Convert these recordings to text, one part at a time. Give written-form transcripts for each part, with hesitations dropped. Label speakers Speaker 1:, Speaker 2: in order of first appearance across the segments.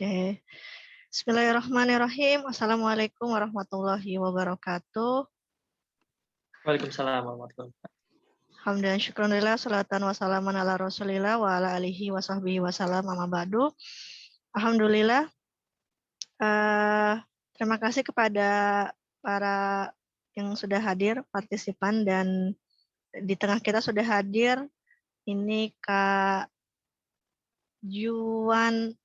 Speaker 1: Oke. Bismillahirrahmanirrahim. Assalamualaikum warahmatullahi wabarakatuh.
Speaker 2: Waalaikumsalam warahmatullahi wabarakatuh.
Speaker 1: Hamdan syukronillah, salatan wassalaman ala rasulillah wa ala alihi wa sahbihi wasallam amma ba'du. Alhamdulillah, terima kasih kepada para yang sudah hadir, partisipan, dan di tengah kita sudah hadir, ini Kak Juan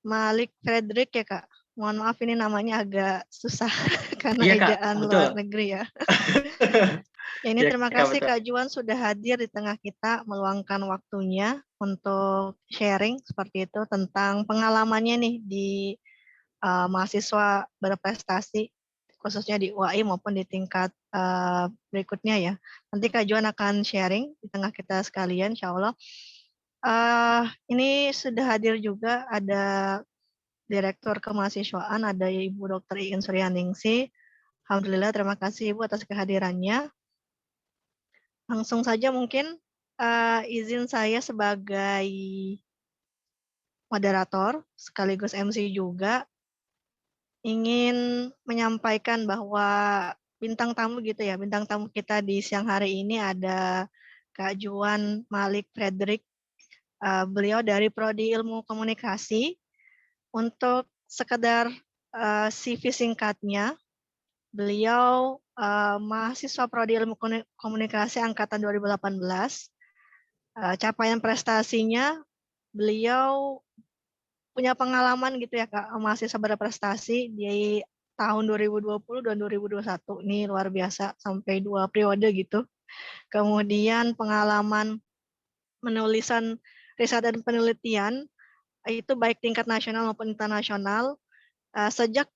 Speaker 1: Malik Frederick ya Kak. Mohon maaf ini namanya agak susah karena
Speaker 2: Iya Kak,
Speaker 1: ejaan
Speaker 2: betul.
Speaker 1: luar negeri ya. Ya, ini
Speaker 2: Iya
Speaker 1: terima
Speaker 2: Kak,
Speaker 1: kasih
Speaker 2: betul.
Speaker 1: Kak Juan sudah hadir di tengah kita, meluangkan waktunya untuk sharing seperti itu tentang pengalamannya nih di mahasiswa berprestasi, khususnya di UAI maupun di tingkat berikutnya ya. Nanti Kak Juan akan sharing di tengah kita sekalian, insya Allah. Ini sudah hadir juga ada Direktur Kemahasiswaan, ada Ibu Dr. Iin Suryaningsih. Alhamdulillah, terima kasih Ibu atas kehadirannya. Langsung saja mungkin izin saya sebagai moderator sekaligus MC juga ingin menyampaikan bahwa bintang tamu gitu ya, bintang tamu kita di siang hari ini ada Kak Juan Malik Frederick. Beliau dari Prodi Ilmu Komunikasi. Untuk sekedar CV singkatnya, beliau mahasiswa Prodi Ilmu Komunikasi angkatan 2018. Capaian prestasinya, beliau punya pengalaman gitu ya Kak, mahasiswa berprestasi di tahun 2020 dan 2021. Ini luar biasa, sampai 2 periode gitu. Kemudian pengalaman menulisan riset dan penelitian, itu baik tingkat nasional maupun internasional, sejak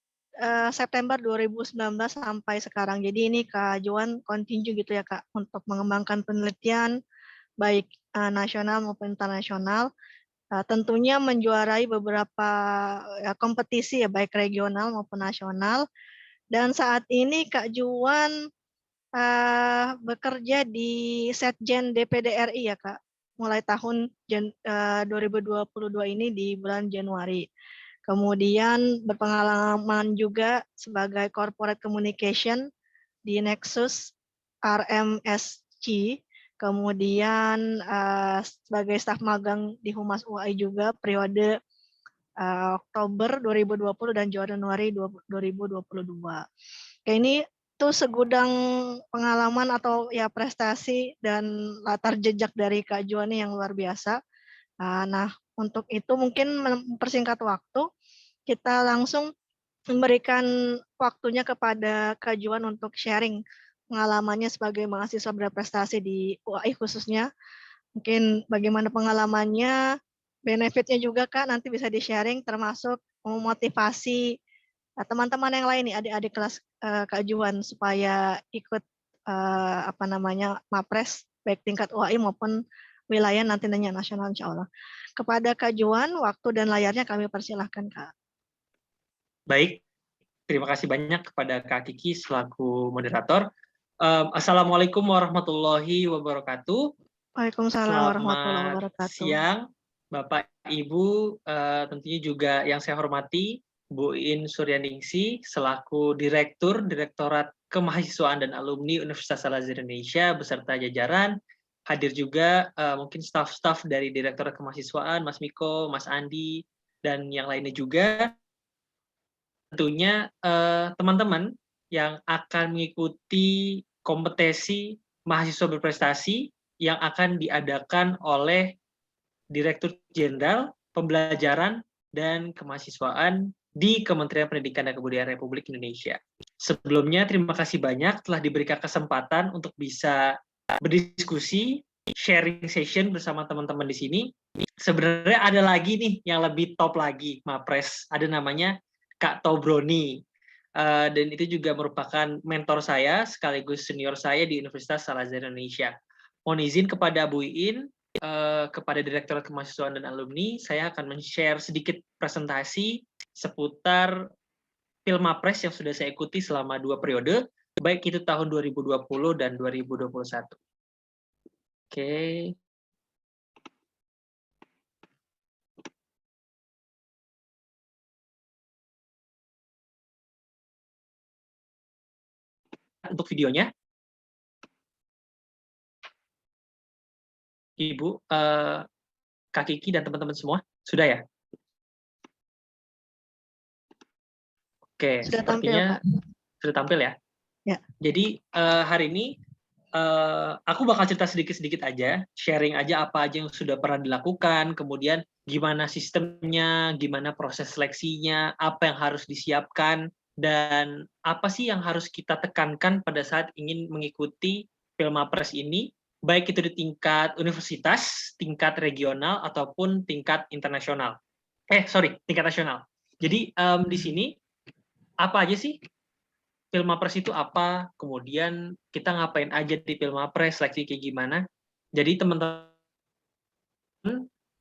Speaker 1: September 2019 sampai sekarang. Jadi ini Kak Juan continue gitu ya Kak, untuk mengembangkan penelitian baik nasional maupun internasional. Tentunya menjuarai beberapa kompetisi ya baik regional maupun nasional. Dan saat ini Kak Juan bekerja di Setjen DPD RI ya Kak, mulai tahun 2022 ini di bulan Januari. Kemudian berpengalaman juga sebagai corporate communication di Nexus RMSC, kemudian sebagai staf magang di Humas UAI juga periode Oktober 2020 dan Januari 2022. Ini tuh segudang pengalaman atau ya prestasi dan latar jejak dari Kak Juan yang luar biasa. Nah, untuk itu mungkin mempersingkat waktu, kita langsung memberikan waktunya kepada Kak Juan untuk sharing pengalamannya sebagai mahasiswa berprestasi di UAI khususnya. Mungkin bagaimana pengalamannya, benefitnya juga Kak nanti bisa di-sharing termasuk memotivasi teman-teman yang lain nih, adik-adik kelas Kak Juan supaya ikut MAPRES baik tingkat UAI maupun wilayah nantinya nasional insya Allah. Kepada Kak Juan, waktu dan layarnya kami persilahkan Kak.
Speaker 2: Baik, terima kasih banyak kepada Kak Kiki selaku moderator. Assalamualaikum warahmatullahi wabarakatuh.
Speaker 1: Waalaikumsalam warahmatullahi
Speaker 2: Selamat
Speaker 1: wabarakatuh.
Speaker 2: siang, Bapak Ibu, tentunya juga yang saya hormati, Bu Iin Suryaningsih selaku Direktorat Kemahasiswaan dan Alumni Universitas Al-Azhar Indonesia beserta jajaran. Hadir juga mungkin staf-staf dari Direktorat Kemahasiswaan, Mas Miko, Mas Andi, dan yang lainnya juga. Tentunya teman-teman yang akan mengikuti kompetisi mahasiswa berprestasi yang akan diadakan oleh Direktur Jenderal Pembelajaran dan Kemahasiswaan di Kementerian Pendidikan dan Kebudayaan Republik Indonesia. Sebelumnya, terima kasih banyak telah diberikan kesempatan untuk bisa berdiskusi, sharing session bersama teman-teman di sini. Sebenarnya ada lagi nih yang lebih top lagi, Mapres. Ada namanya Kak Tobroni. Dan itu juga merupakan mentor saya sekaligus senior saya di Universitas Al-Azhar Indonesia. Mohon izin kepada Bu Iin, kepada Direktorat Kemahasiswaan dan Alumni, saya akan men-share sedikit presentasi seputar Pilmapres yang sudah saya ikuti selama 2 periode, baik itu tahun 2020 dan 2021. Oke. untuk videonya. Ibu, Kak Kiki dan teman-teman semua, sudah ya? Oke,
Speaker 1: Sudah tampil,
Speaker 2: sepertinya
Speaker 1: Pak.
Speaker 2: sudah tampil ya.
Speaker 1: Ya.
Speaker 2: Jadi hari ini aku bakal cerita sedikit-sedikit aja, sharing aja apa aja yang sudah pernah dilakukan, kemudian gimana sistemnya, gimana proses seleksinya, apa yang harus disiapkan, dan apa sih yang harus kita tekankan pada saat ingin mengikuti Pilmapres ini, baik itu di tingkat universitas, tingkat regional, ataupun tingkat internasional. Tingkat nasional. Jadi di sini apa aja sih Pilmapres itu apa, kemudian kita ngapain aja di Pilmapres, seleksi kayak gimana. Jadi teman-teman,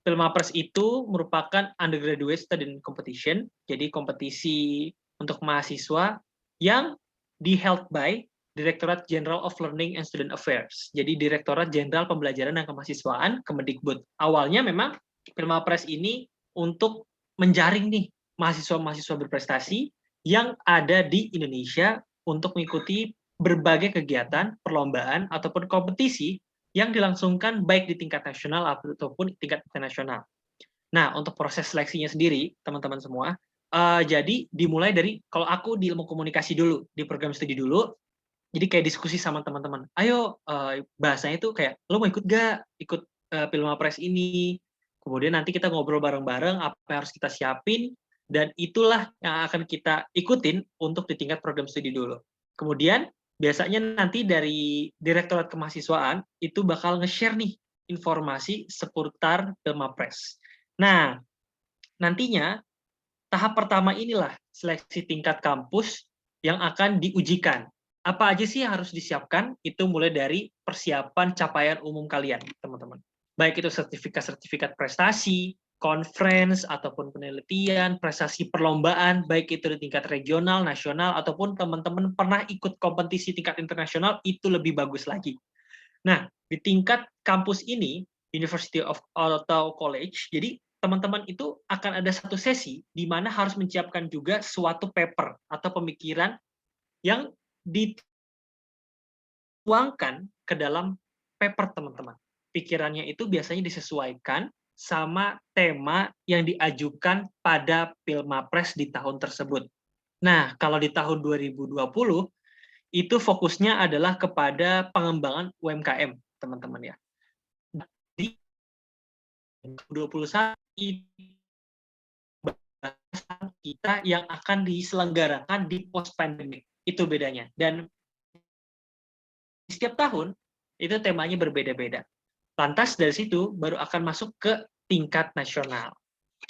Speaker 2: Pilmapres itu merupakan undergraduate student competition, jadi kompetisi untuk mahasiswa yang di-held by Directorate General of Learning and Student Affairs. Jadi Direktorat Jenderal Pembelajaran dan Kemahasiswaan Kemendikbud. Awalnya memang Pilmapres ini untuk menjaring nih mahasiswa-mahasiswa berprestasi yang ada di Indonesia untuk mengikuti berbagai kegiatan, perlombaan, ataupun kompetisi yang dilangsungkan baik di tingkat nasional ataupun tingkat internasional. Nah, untuk proses seleksinya sendiri, teman-teman semua, jadi dimulai dari, kalau aku di ilmu komunikasi dulu, di program studi dulu, jadi kayak diskusi sama teman-teman, ayo bahasanya itu kayak, lo mau ikut gak? Ikut Pilmapres ini, kemudian nanti kita ngobrol bareng-bareng apa yang harus kita siapin, dan itulah yang akan kita ikutin untuk di tingkat program studi dulu. Kemudian biasanya nanti dari Direktorat Kemahasiswaan itu bakal nge-share nih informasi seputar Pilmapres. Nah, nantinya tahap pertama inilah seleksi tingkat kampus yang akan diujikan. Apa aja sih yang harus disiapkan? Itu mulai dari persiapan capaian umum kalian, teman-teman. Baik itu sertifikat-sertifikat prestasi, conference, ataupun penelitian, prestasi perlombaan, baik itu di tingkat regional, nasional, ataupun teman-teman pernah ikut kompetisi tingkat internasional, itu lebih bagus lagi. Nah, di tingkat kampus ini, University of atau college, jadi teman-teman itu akan ada satu sesi di mana harus menyiapkan juga suatu paper atau pemikiran yang dituangkan ke dalam paper teman-teman. Pikirannya itu biasanya disesuaikan sama tema yang diajukan pada Pilmapres di tahun tersebut. Nah, kalau di tahun 2020, itu fokusnya adalah kepada pengembangan UMKM, teman-teman ya. Di 2021, kita yang akan diselenggarakan di post pandemic, itu bedanya. Dan setiap tahun itu temanya berbeda-beda. Lantas dari situ baru akan masuk ke tingkat nasional.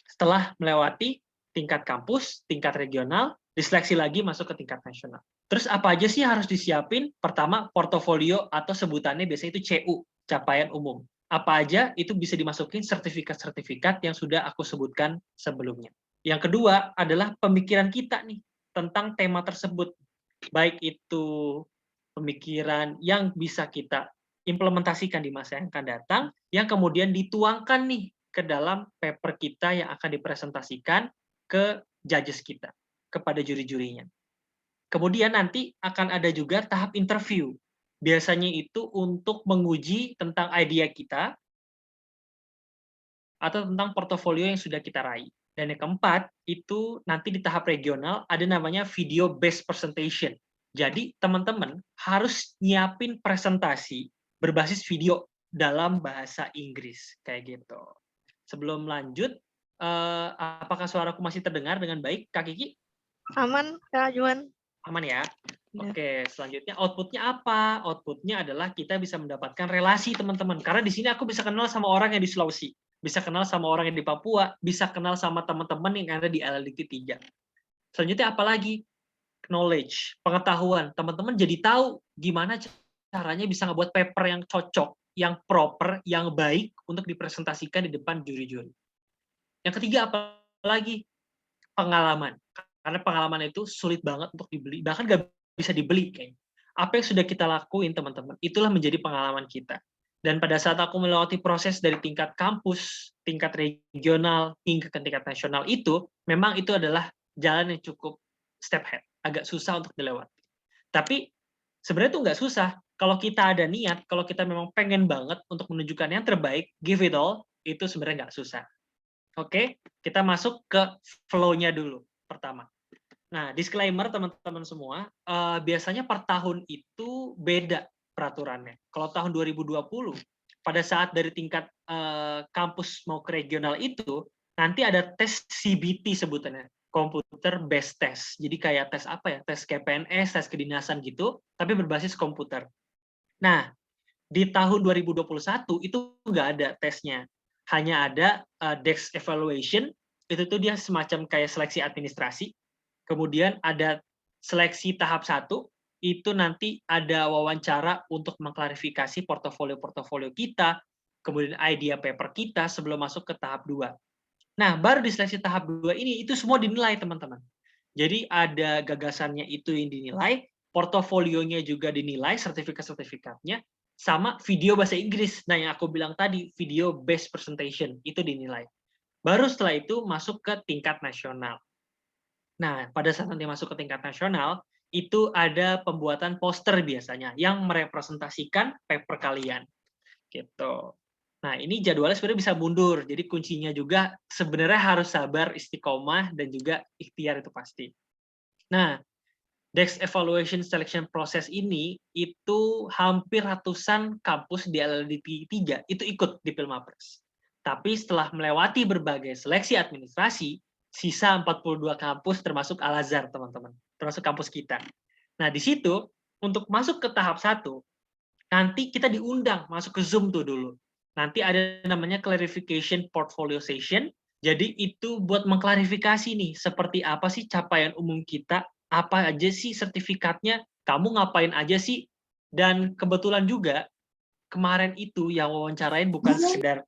Speaker 2: Setelah melewati tingkat kampus, tingkat regional, diseleksi lagi masuk ke tingkat nasional. Terus apa aja sih harus disiapin? Pertama, portofolio atau sebutannya biasanya itu CU, capaian umum. Apa aja itu bisa dimasukin sertifikat-sertifikat yang sudah aku sebutkan sebelumnya. Yang kedua adalah pemikiran kita nih tentang tema tersebut. Baik itu pemikiran yang bisa kita implementasikan di masa yang akan datang, yang kemudian dituangkan nih ke dalam paper kita yang akan dipresentasikan ke judges kita, kepada juri-jurinya. Kemudian nanti akan ada juga tahap interview. Biasanya itu untuk menguji tentang idea kita atau tentang portofolio yang sudah kita raih. Dan yang keempat, itu nanti di tahap regional ada namanya video based presentation. Jadi teman-teman harus nyiapin presentasi berbasis video dalam bahasa Inggris, kayak gitu. Sebelum lanjut, apakah suaraku masih terdengar dengan baik, Kak Kiki?
Speaker 1: Aman, Kak Juan?
Speaker 2: Aman ya?
Speaker 1: Ya.
Speaker 2: Oke, selanjutnya outputnya apa? Outputnya adalah kita bisa mendapatkan relasi, teman-teman. Karena di sini aku bisa kenal sama orang yang di Sulawesi, bisa kenal sama orang yang di Papua, bisa kenal sama teman-teman yang ada di LLDT 3. Selanjutnya apa lagi? Knowledge, pengetahuan. Teman-teman jadi tahu gimana caranya bisa ngebuat paper yang cocok, yang proper, yang baik untuk dipresentasikan di depan juri-juri. Yang ketiga apa lagi? Pengalaman. Karena pengalaman itu sulit banget untuk dibeli, bahkan nggak bisa dibeli kayaknya. Apa yang sudah kita lakuin, teman-teman, itulah menjadi pengalaman kita. Dan pada saat aku melewati proses dari tingkat kampus, tingkat regional, hingga ke tingkat nasional itu, memang itu adalah jalan yang cukup step ahead, agak susah untuk dilewati. Tapi Sebenarnya tuh nggak susah. Kalau kita ada niat, kalau kita memang pengen banget untuk menunjukkan yang terbaik, give it all, itu sebenarnya nggak susah. Oke, kita masuk ke flow-nya dulu pertama. Nah, disclaimer teman-teman semua, biasanya per tahun itu beda peraturannya. Kalau tahun 2020, pada saat dari tingkat kampus mau ke regional itu, nanti ada tes CBT sebutannya, Computer Based Test. Jadi kayak tes apa ya, tes KPNS, tes kedinasan gitu, tapi berbasis komputer. Nah, di tahun 2021 itu nggak ada tesnya. Hanya ada Dex Evaluation, itu tuh dia semacam kayak seleksi administrasi. Kemudian ada seleksi tahap 1, itu nanti ada wawancara untuk mengklarifikasi portofolio-portofolio kita, kemudian idea paper kita sebelum masuk ke tahap 2. Nah, baru di seleksi tahap 2 ini, itu semua dinilai, teman-teman. Jadi ada gagasannya itu yang dinilai, portofolionya juga dinilai, sertifikat-sertifikatnya, sama video bahasa Inggris. Nah, yang aku bilang tadi, video based presentation, itu dinilai. Baru setelah itu masuk ke tingkat nasional. Nah, pada saat nanti masuk ke tingkat nasional, itu ada pembuatan poster biasanya yang merepresentasikan paper kalian. Gitu. Nah, ini jadwalnya sebenarnya bisa mundur. Jadi kuncinya juga sebenarnya harus sabar, istiqomah, dan juga ikhtiar itu pasti. Nah, Dex Evaluation Selection Process ini itu hampir ratusan kampus di LLDT 3 itu ikut di Pilmapres. Tapi setelah melewati berbagai seleksi administrasi, sisa 42 kampus termasuk Al-Azhar, teman-teman. Termasuk kampus kita. Nah, di situ untuk masuk ke tahap 1, nanti kita diundang masuk ke Zoom tuh dulu. Nanti ada namanya clarification portfolio session. Jadi itu buat mengklarifikasi nih, seperti apa sih capaian umum kita, apa aja sih sertifikatnya, kamu ngapain aja sih, dan kebetulan juga kemarin itu yang wawancarain bukan sekedar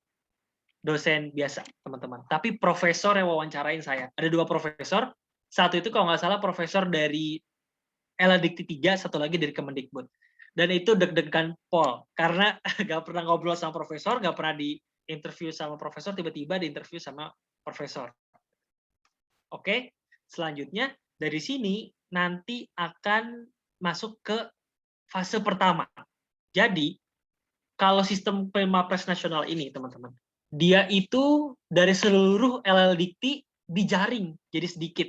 Speaker 2: dosen biasa, teman-teman, tapi profesor yang wawancarain saya. Ada 2 profesor, satu itu kalau nggak salah profesor dari LLDikti 3, satu lagi dari Kemendikbud. Dan itu deg-degan pol, karena nggak pernah ngobrol sama profesor, nggak pernah di interview sama profesor, tiba-tiba di interview sama profesor. Oke, selanjutnya dari sini nanti akan masuk ke fase pertama. Jadi, kalau sistem Pilmapres nasional ini, teman-teman, dia itu dari seluruh LLDikti dijaring jadi sedikit.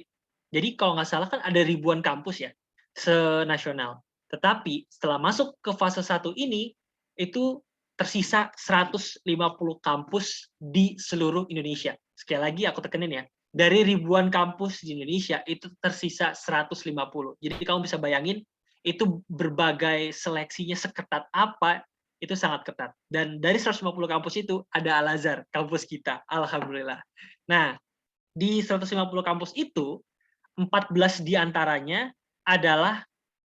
Speaker 2: Jadi kalau nggak salah kan ada ribuan kampus ya, senasional. Tetapi setelah masuk ke fase 1 ini, itu tersisa 150 kampus di seluruh Indonesia. Sekali lagi aku tekenin ya, dari ribuan kampus di Indonesia, itu tersisa 150. Jadi kamu bisa bayangin, itu berbagai seleksinya seketat apa, itu sangat ketat. Dan dari 150 kampus itu, ada Al-Azhar, kampus kita. Alhamdulillah. Nah, di 150 kampus itu, 14 diantaranya adalah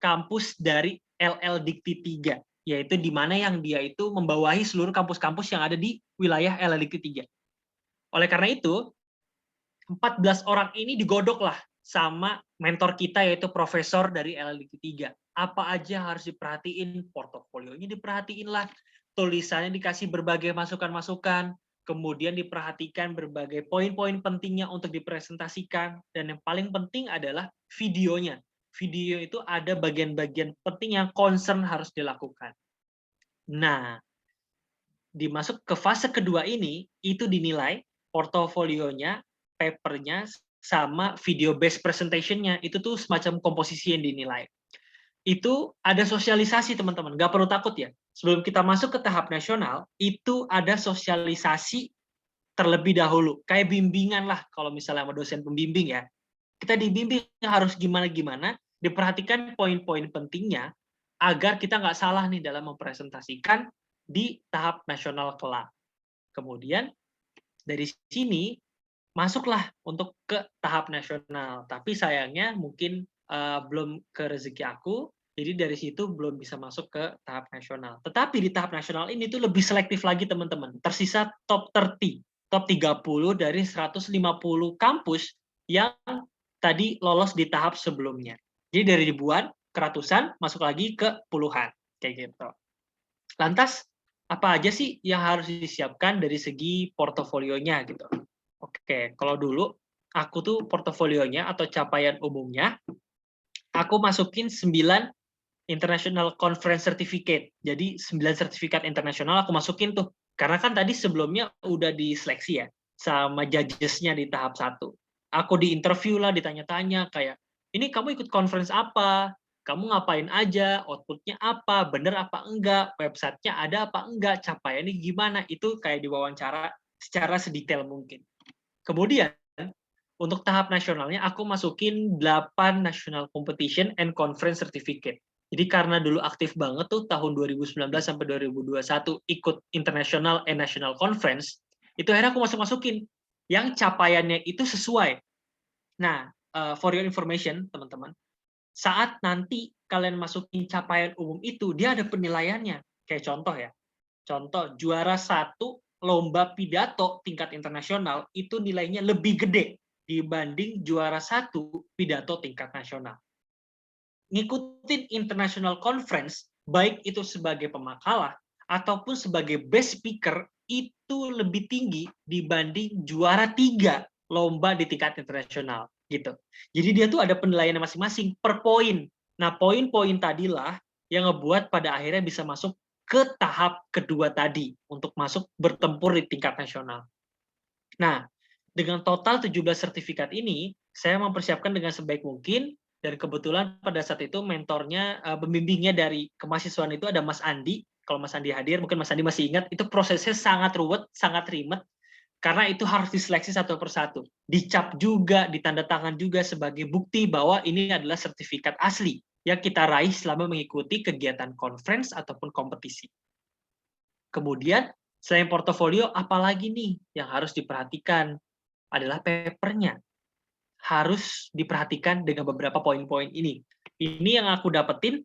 Speaker 2: kampus dari LLDikti 3, yaitu di mana yang dia itu membawahi seluruh kampus-kampus yang ada di wilayah LLDikti 3. Oleh karena itu, 14 orang ini digodok lah sama mentor kita, yaitu profesor dari LLDikti 3. Apa aja harus diperhatiin, portofolionya diperhatiin lah, tulisannya dikasih berbagai masukan-masukan, kemudian diperhatikan berbagai poin-poin pentingnya untuk dipresentasikan, dan yang paling penting adalah videonya. Video itu ada bagian-bagian penting yang concern harus dilakukan. Nah, dimasuk ke fase kedua ini, itu dinilai portofolionya, papernya, sama video based presentation-nya, itu tuh semacam komposisi yang dinilai. Itu ada sosialisasi, teman-teman, nggak perlu takut ya. Sebelum kita masuk ke tahap nasional, itu ada sosialisasi terlebih dahulu, kayak bimbingan lah kalau misalnya sama dosen pembimbing ya. Kita dibimbing harus gimana-gimana, diperhatikan poin-poin pentingnya, agar kita nggak salah nih dalam mempresentasikan di tahap nasional kelak. Kemudian dari sini masuklah untuk ke tahap nasional. Tapi sayangnya mungkin belum ke rezeki aku, jadi dari situ belum bisa masuk ke tahap nasional. Tetapi di tahap nasional ini tuh lebih selektif lagi, teman-teman. Tersisa top 30, top 30 dari 150 kampus yang tadi lolos di tahap sebelumnya. Jadi dari ribuan ke ratusan, masuk lagi ke puluhan. Kayak gitu. Lantas, apa aja sih yang harus disiapkan dari segi portofolionya gitu? Oke, kalau dulu aku tuh portofolionya atau capaian umumnya, aku masukin 9 International Conference Certificate. Jadi 9 sertifikat internasional aku masukin tuh. Karena kan tadi sebelumnya udah diseleksi ya sama judges-nya di tahap 1. Aku diinterview lah, ditanya-tanya kayak, "Ini kamu ikut conference apa? Kamu ngapain aja? Output-nya apa? Bener apa enggak? Website-nya ada apa enggak? Capaiannya gimana?" Itu kayak diwawancara secara sedetail mungkin. Kemudian untuk tahap nasionalnya aku masukin 8 National Competition and Conference Certificate. Jadi karena dulu aktif banget tuh tahun 2019 sampai 2021 ikut International and National Conference, itu akhirnya aku masukin yang capaiannya itu sesuai. Nah, for your information, teman-teman, saat nanti kalian masukin capaian umum itu, dia ada penilaiannya. Kayak contoh ya, contoh juara 1 lomba pidato tingkat internasional itu nilainya lebih gede dibanding juara 1 pidato tingkat nasional. Ngikutin international conference, baik itu sebagai pemakalah ataupun sebagai best speaker, itu lebih tinggi dibanding juara 3 lomba di tingkat internasional gitu. Jadi dia tuh ada penilaian masing-masing per poin. Nah, poin-poin tadilah yang ngebuat pada akhirnya bisa masuk ke tahap kedua tadi untuk masuk bertempur di tingkat nasional. Nah, dengan total 17 sertifikat ini, saya mempersiapkan dengan sebaik mungkin, dan kebetulan pada saat itu mentornya, pembimbingnya dari kemahasiswaan itu ada Mas Andi. Kalau Mas Andi hadir, mungkin Mas Andi masih ingat, itu prosesnya sangat ruwet, sangat ribet, karena itu harus diseleksi satu persatu. Dicap juga, ditanda tangan juga sebagai bukti bahwa ini adalah sertifikat asli yang kita raih selama mengikuti kegiatan conference ataupun kompetisi. Kemudian, selain portofolio, apalagi nih yang harus diperhatikan? Adalah papernya. Harus diperhatikan dengan beberapa poin-poin ini. Ini yang aku dapetin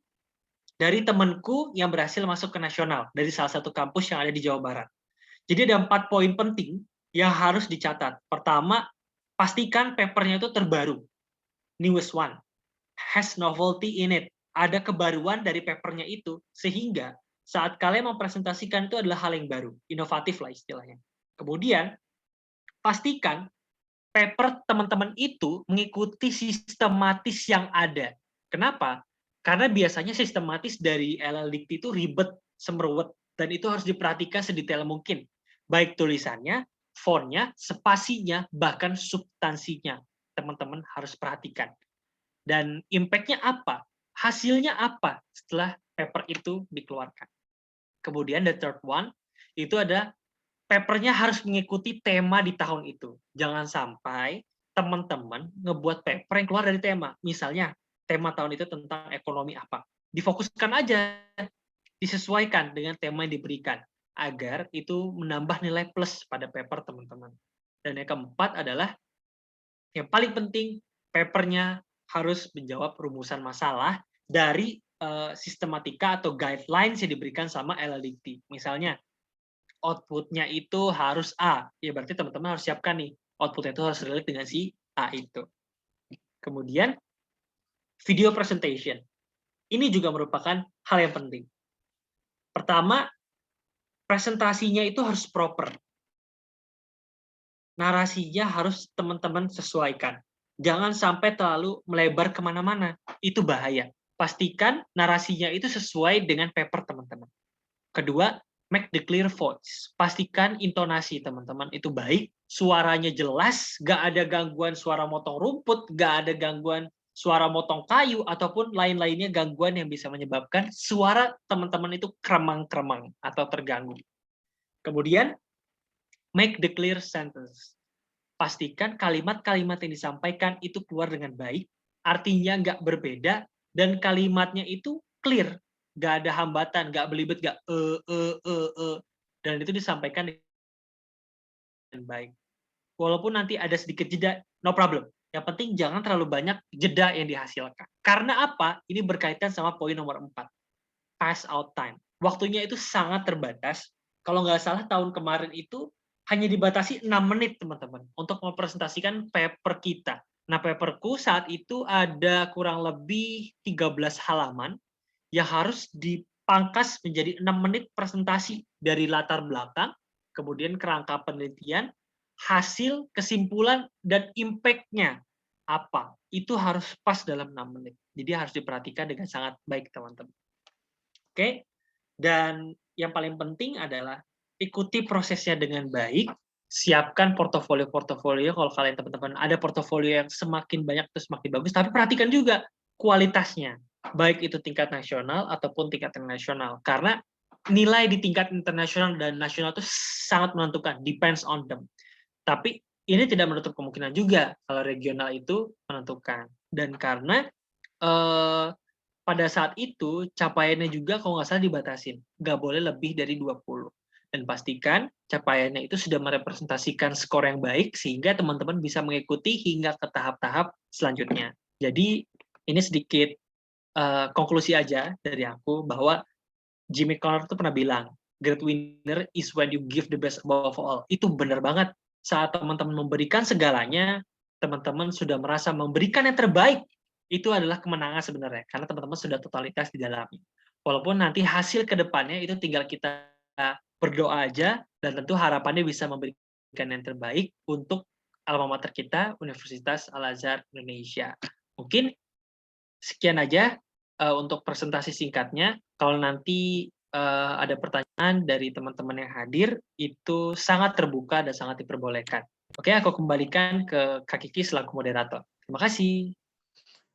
Speaker 2: dari temanku yang berhasil masuk ke nasional, dari salah satu kampus yang ada di Jawa Barat. Jadi ada 4 poin penting yang harus dicatat. Pertama, pastikan papernya itu terbaru. Newest one. Has novelty in it. Ada kebaruan dari papernya itu, sehingga saat kalian mempresentasikan itu adalah hal yang baru. Inovatif lah istilahnya. Kemudian, pastikan paper teman-teman itu mengikuti sistematis yang ada. Kenapa? Karena biasanya sistematis dari LLDikti itu ribet, semruwet, dan itu harus diperhatikan sedetail mungkin. Baik tulisannya, fontnya, spasinya, bahkan substansinya. Teman-teman harus perhatikan. Dan impact-nya apa? Hasilnya apa setelah paper itu dikeluarkan? Kemudian the third one, itu ada papernya harus mengikuti tema di tahun itu. Jangan sampai teman-teman ngebuat paper yang keluar dari tema. Misalnya, tema tahun itu tentang ekonomi apa. Difokuskan aja, disesuaikan dengan tema yang diberikan, agar itu menambah nilai plus pada paper teman-teman. Dan yang keempat adalah, yang paling penting, papernya harus menjawab rumusan masalah dari sistematika atau guidelines yang diberikan sama LLDikti. Misalnya, output-nya itu harus A. Ya berarti teman-teman harus siapkan nih, output-nya itu harus relate dengan si A itu. Kemudian, video presentation. Ini juga merupakan hal yang penting. Pertama, presentasinya itu harus proper. Narasinya harus teman-teman sesuaikan. Jangan sampai terlalu melebar kemana-mana. Itu bahaya. Pastikan narasinya itu sesuai dengan paper teman-teman. Kedua, make the clear voice. Pastikan intonasi teman-teman itu baik, suaranya jelas, gak ada gangguan suara motong rumput, gak ada gangguan suara motong kayu, ataupun lain-lainnya gangguan yang bisa menyebabkan suara teman-teman itu kremang-kremang atau terganggu. Kemudian, make the clear sentence. Pastikan kalimat-kalimat yang disampaikan itu keluar dengan baik, artinya nggak berbeda, dan kalimatnya itu clear. Nggak ada hambatan, nggak belibet, nggak dan itu disampaikan dengan baik. Walaupun nanti ada sedikit jeda, no problem. Yang penting jangan terlalu banyak jeda yang dihasilkan. Karena apa? Ini berkaitan sama poin nomor 4. Pass out time. Waktunya itu sangat terbatas. Kalau nggak salah tahun kemarin itu hanya dibatasi 6 menit, teman-teman, untuk mempresentasikan paper kita. Nah, paperku saat itu ada kurang lebih 13 halaman yang harus dipangkas menjadi 6 menit presentasi dari latar belakang, kemudian kerangka penelitian, hasil, kesimpulan, dan impact-nya apa. Itu harus pas dalam 6 menit. Jadi harus diperhatikan dengan sangat baik, teman-teman. Oke? Dan yang paling penting adalah ikuti prosesnya dengan baik, siapkan portofolio kalau kalian teman-teman ada portofolio yang semakin banyak itu semakin bagus, tapi perhatikan juga kualitasnya, baik itu tingkat nasional ataupun tingkat internasional. Karena nilai di tingkat internasional dan nasional itu sangat menentukan, depends on them. Tapi ini tidak menutup kemungkinan juga kalau regional itu menentukan. Dan karena pada saat itu capaiannya juga kalau nggak salah dibatasin, nggak boleh lebih dari 20. Dan pastikan capaiannya itu sudah merepresentasikan skor yang baik sehingga teman-teman bisa mengikuti hingga ke tahap-tahap selanjutnya. Jadi ini sedikit konklusi aja dari aku bahwa Jimmy Carter tuh pernah bilang, great winner is when you give the best above all. Itu benar banget. Saat teman-teman memberikan segalanya, teman-teman sudah merasa memberikan yang terbaik. Itu adalah kemenangan sebenarnya, karena teman-teman sudah totalitas di dalamnya. Walaupun nanti hasil ke depannya itu tinggal kita berdoa aja, dan tentu harapannya bisa memberikan yang terbaik untuk alma mater kita, Universitas Al-Azhar Indonesia. Mungkin sekian aja untuk presentasi singkatnya. Kalau nanti ada pertanyaan dari teman-teman yang hadir, itu sangat terbuka dan sangat diperbolehkan. Oke, aku kembalikan ke Kak Kiki selaku moderator. Terima kasih.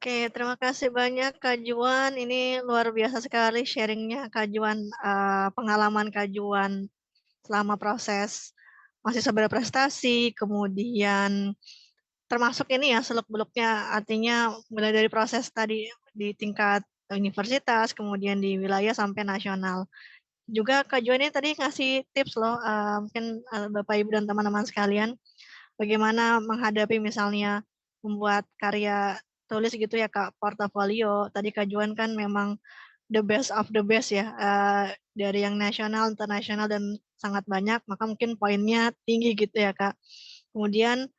Speaker 1: Oke, terima kasih banyak Kak Juan. Ini luar biasa sekali sharingnya Kak Juan, pengalaman Kak Juan selama proses mahasiswa berprestasi, kemudian termasuk ini ya seluk-beluknya, artinya mulai dari proses tadi di tingkat universitas, kemudian di wilayah sampai nasional. Juga Kak Juan ini tadi ngasih tips loh, mungkin Bapak Ibu dan teman-teman sekalian, bagaimana menghadapi misalnya membuat karya tulis gitu ya Kak, portofolio. Tadi Kak Juan kan memang the best of the best ya, dari yang nasional, internasional, dan sangat banyak, maka mungkin poinnya tinggi gitu ya Kak. Kemudian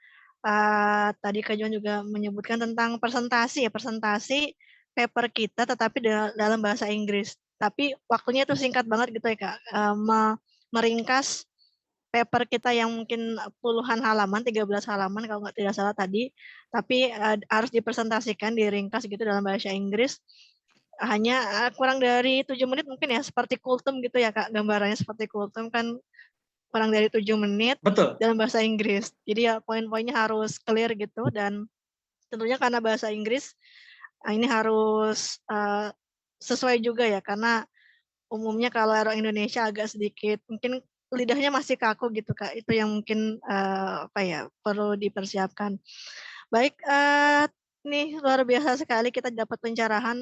Speaker 1: tadi Kak Juan juga menyebutkan tentang presentasi ya, presentasi paper kita tetapi dalam bahasa Inggris. Tapi waktunya itu singkat banget gitu ya Kak, meringkas paper kita yang mungkin puluhan halaman, 13 halaman kalau tidak salah tadi, tapi harus dipresentasikan, diringkas gitu dalam bahasa Inggris, hanya kurang dari 7 menit mungkin ya, seperti kultum gitu ya Kak, gambarannya seperti kultum kan kurang dari 7 menit
Speaker 2: Betul.
Speaker 1: dalam bahasa Inggris. Jadi ya poin-poinnya harus clear gitu, dan tentunya karena bahasa Inggris, ini harus sesuai juga ya, karena umumnya kalau orang Indonesia agak sedikit mungkin lidahnya masih kaku gitu Kak, itu yang mungkin perlu dipersiapkan. Baik, nih luar biasa sekali kita dapat pencerahan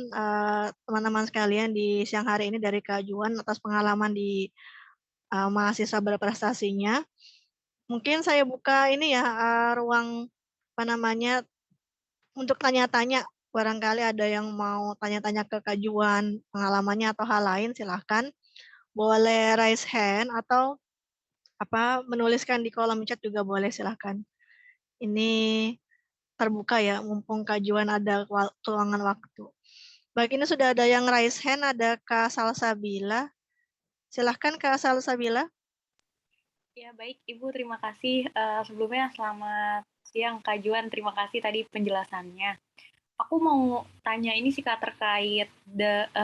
Speaker 1: teman-teman sekalian di siang hari ini dari Kak Juan atas pengalaman di mahasiswa berprestasinya. Mungkin saya buka ini ya, ruang untuk tanya-tanya. Barangkali ada yang mau tanya-tanya ke Kak Juan, pengalamannya atau hal lain silahkan. Boleh raise hand atau menuliskan di kolom chat juga boleh, silahkan. Ini terbuka ya, mumpung Kak Juan ada keluangan waktu. Baik, ini sudah ada yang raise hand, ada Kak Salsabila. Silahkan Kak Salsabila.
Speaker 3: Ya, baik Ibu, terima kasih. Sebelumnya selamat siang Kak Juan, terima kasih tadi penjelasannya. Aku mau tanya ini sih Kak terkait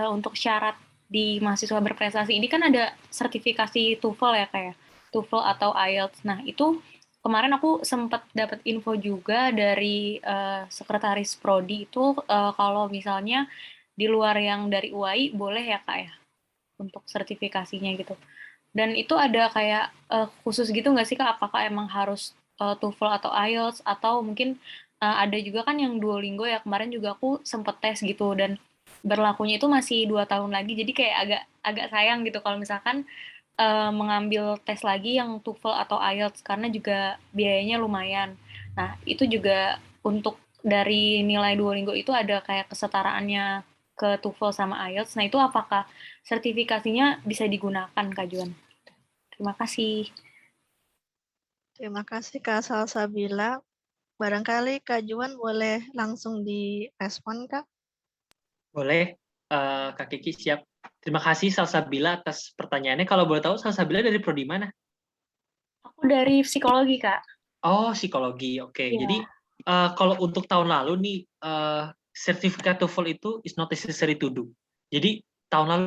Speaker 3: untuk syarat di mahasiswa berprestasi. Ini kan ada sertifikasi TOEFL ya Kak ya, TOEFL atau IELTS. Nah itu kemarin aku sempat dapat info juga dari sekretaris Prodi itu kalau misalnya di luar yang dari UAI boleh ya Kak ya untuk sertifikasinya gitu. Dan itu ada kayak khusus gitu nggak sih Kak? Apakah emang harus TOEFL atau IELTS atau mungkin ada juga kan yang Duolingo ya, kemarin juga aku sempet tes gitu dan berlakunya itu masih 2 tahun lagi, jadi kayak agak sayang gitu kalau misalkan mengambil tes lagi yang TOEFL atau IELTS karena juga biayanya lumayan. Nah itu juga untuk dari nilai Duolingo itu ada kayak kesetaraannya ke TOEFL sama IELTS. Nah itu apakah sertifikasinya bisa digunakan Kak Juan? Terima kasih.
Speaker 1: Terima kasih Kak Salsabila. Barangkali Kak Juan boleh langsung direspon Kak.
Speaker 2: Boleh, Kak Kiki siap. Terima kasih Salsabila atas pertanyaannya. Kalau boleh tahu Salsabila dari prodi mana?
Speaker 3: Aku dari psikologi, Kak.
Speaker 2: Oh, psikologi. Oke.
Speaker 3: Iya.
Speaker 2: Jadi kalau untuk tahun lalu nih, sertifikat TOEFL itu is not necessary to do. Jadi tahun lalu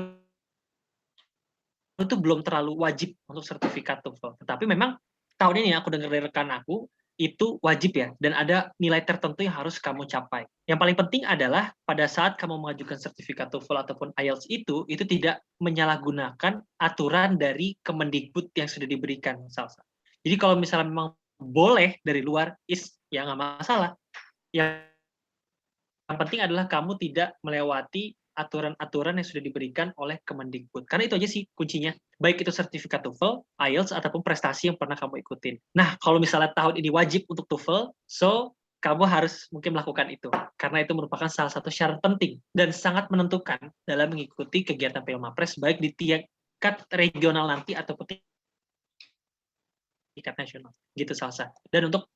Speaker 2: itu belum terlalu wajib untuk sertifikat TOEFL. Tetapi memang tahun ini aku dengar dari rekan aku itu wajib ya, dan ada nilai tertentu yang harus kamu capai. Yang paling penting adalah pada saat kamu mengajukan sertifikat TOEFL ataupun IELTS itu tidak menyalahgunakan aturan dari Kemendikbud yang sudah diberikan, Salsa. Jadi kalau misalnya memang boleh dari luar, ya nggak masalah. Yang penting adalah kamu tidak melewati aturan-aturan yang sudah diberikan oleh Kemendikbud. Karena itu aja sih kuncinya. Baik itu sertifikat TOEFL, IELTS, ataupun prestasi yang pernah kamu ikutin. Nah, kalau misalnya tahun ini wajib untuk TOEFL, so kamu harus mungkin melakukan itu. Karena itu merupakan salah satu syarat penting dan sangat menentukan dalam mengikuti kegiatan PILMAPRES, baik di tingkat regional nanti ataupun tingkat nasional. Gitu, Salsa. Dan untuk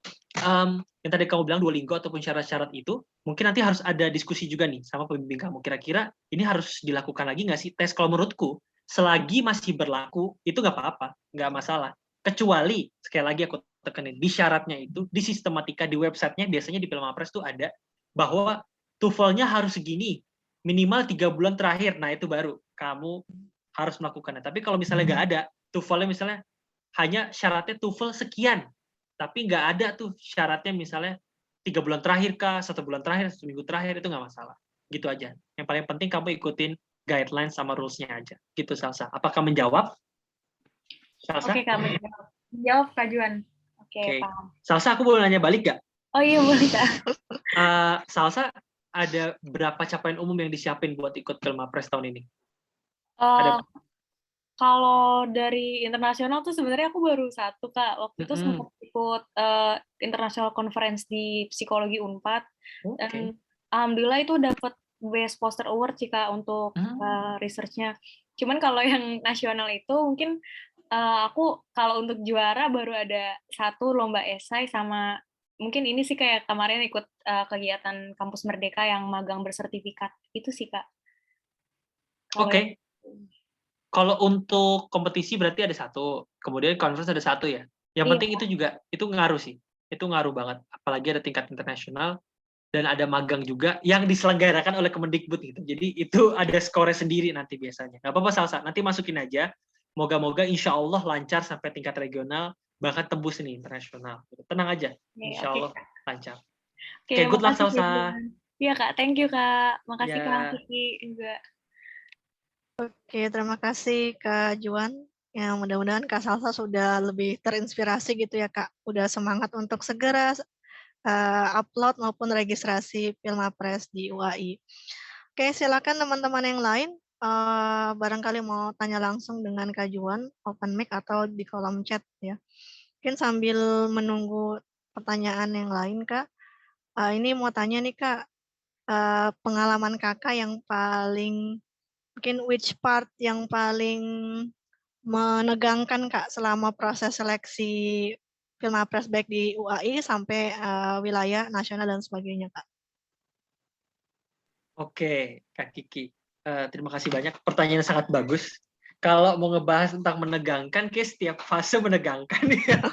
Speaker 2: yang tadi kamu bilang Duolingo ataupun syarat-syarat itu, mungkin nanti harus ada diskusi juga nih sama pembimbing kamu. Kira-kira ini harus dilakukan lagi nggak sih tes? Kalau menurutku, selagi masih berlaku, itu nggak apa-apa, nggak masalah. Kecuali, sekali lagi aku tekenin, di syaratnya itu, di sistematika, di websitenya, biasanya di PILMAPRES itu ada, bahwa TOEFL-nya harus segini, minimal 3 bulan terakhir, nah itu baru kamu harus melakukannya. Tapi kalau misalnya nggak ada, TOEFL-nya misalnya hanya syaratnya TOEFL sekian, tapi nggak ada tuh syaratnya misalnya 3 bulan terakhir kah, 1 bulan terakhir, 1 minggu terakhir, itu nggak masalah. Gitu aja. Yang paling penting kamu ikutin guidelines sama rules-nya aja. Gitu, Salsa. Apakah menjawab? Salsa?
Speaker 3: Oke, Kak, menjawab Kak Juan. Oke,
Speaker 2: Oke.
Speaker 3: paham.
Speaker 2: Salsa, aku boleh nanya balik nggak?
Speaker 3: Oh iya, boleh, Kak.
Speaker 2: Salsa, ada berapa capaian umum yang disiapin buat ikut PILMAPRES tahun ini?
Speaker 3: Kalau dari internasional tuh sebenarnya aku baru satu, Kak. Waktu itu sempat ikut international conference di psikologi Unpad. Dan alhamdulillah itu dapat Best Poster Award sih, Kak, untuk research-nya. Cuman kalau yang nasional itu mungkin aku kalau untuk juara baru ada satu lomba esai, sama mungkin ini sih kayak kemarin ikut kegiatan Kampus Merdeka yang magang bersertifikat. Itu sih, Kak.
Speaker 2: Oke. Kalau untuk kompetisi berarti ada satu, kemudian conference ada satu ya. Yang penting itu juga, itu ngaruh sih. Itu ngaruh banget. Apalagi ada tingkat internasional, dan ada magang juga yang diselenggarakan oleh Kemendikbud gitu. Jadi itu ada skornya sendiri nanti biasanya. Nggak apa-apa, Salsa, nanti masukin aja. Moga-moga insya Allah lancar sampai tingkat regional, bahkan tembus ini internasional. Tenang aja, insya Allah lancar. Oke, good luck, Salsa.
Speaker 3: Iya, Kak. Thank you, Kak. Makasih, Kak Kiki juga.
Speaker 1: Oke, terima kasih Kak Juan. Yang mudah-mudahan Kak Salsa sudah lebih terinspirasi gitu ya, Kak. Udah semangat untuk segera upload maupun registrasi PILMAPRES di UAI. Oke, silakan teman-teman yang lain. Barangkali mau tanya langsung dengan Kak Juan, open mic atau di kolom chat ya. Mungkin sambil menunggu pertanyaan yang lain, Kak. Ini mau tanya nih, Kak. Pengalaman Kakak yang paling, mungkin which part yang paling menegangkan, Kak, selama proses seleksi PILMAPRES baik di UAI sampai wilayah nasional dan sebagainya, Kak.
Speaker 2: Oke, Kak Kiki. Terima kasih banyak. Pertanyaannya sangat bagus. Kalau mau ngebahas tentang menegangkan, kayak setiap fase menegangkan ya.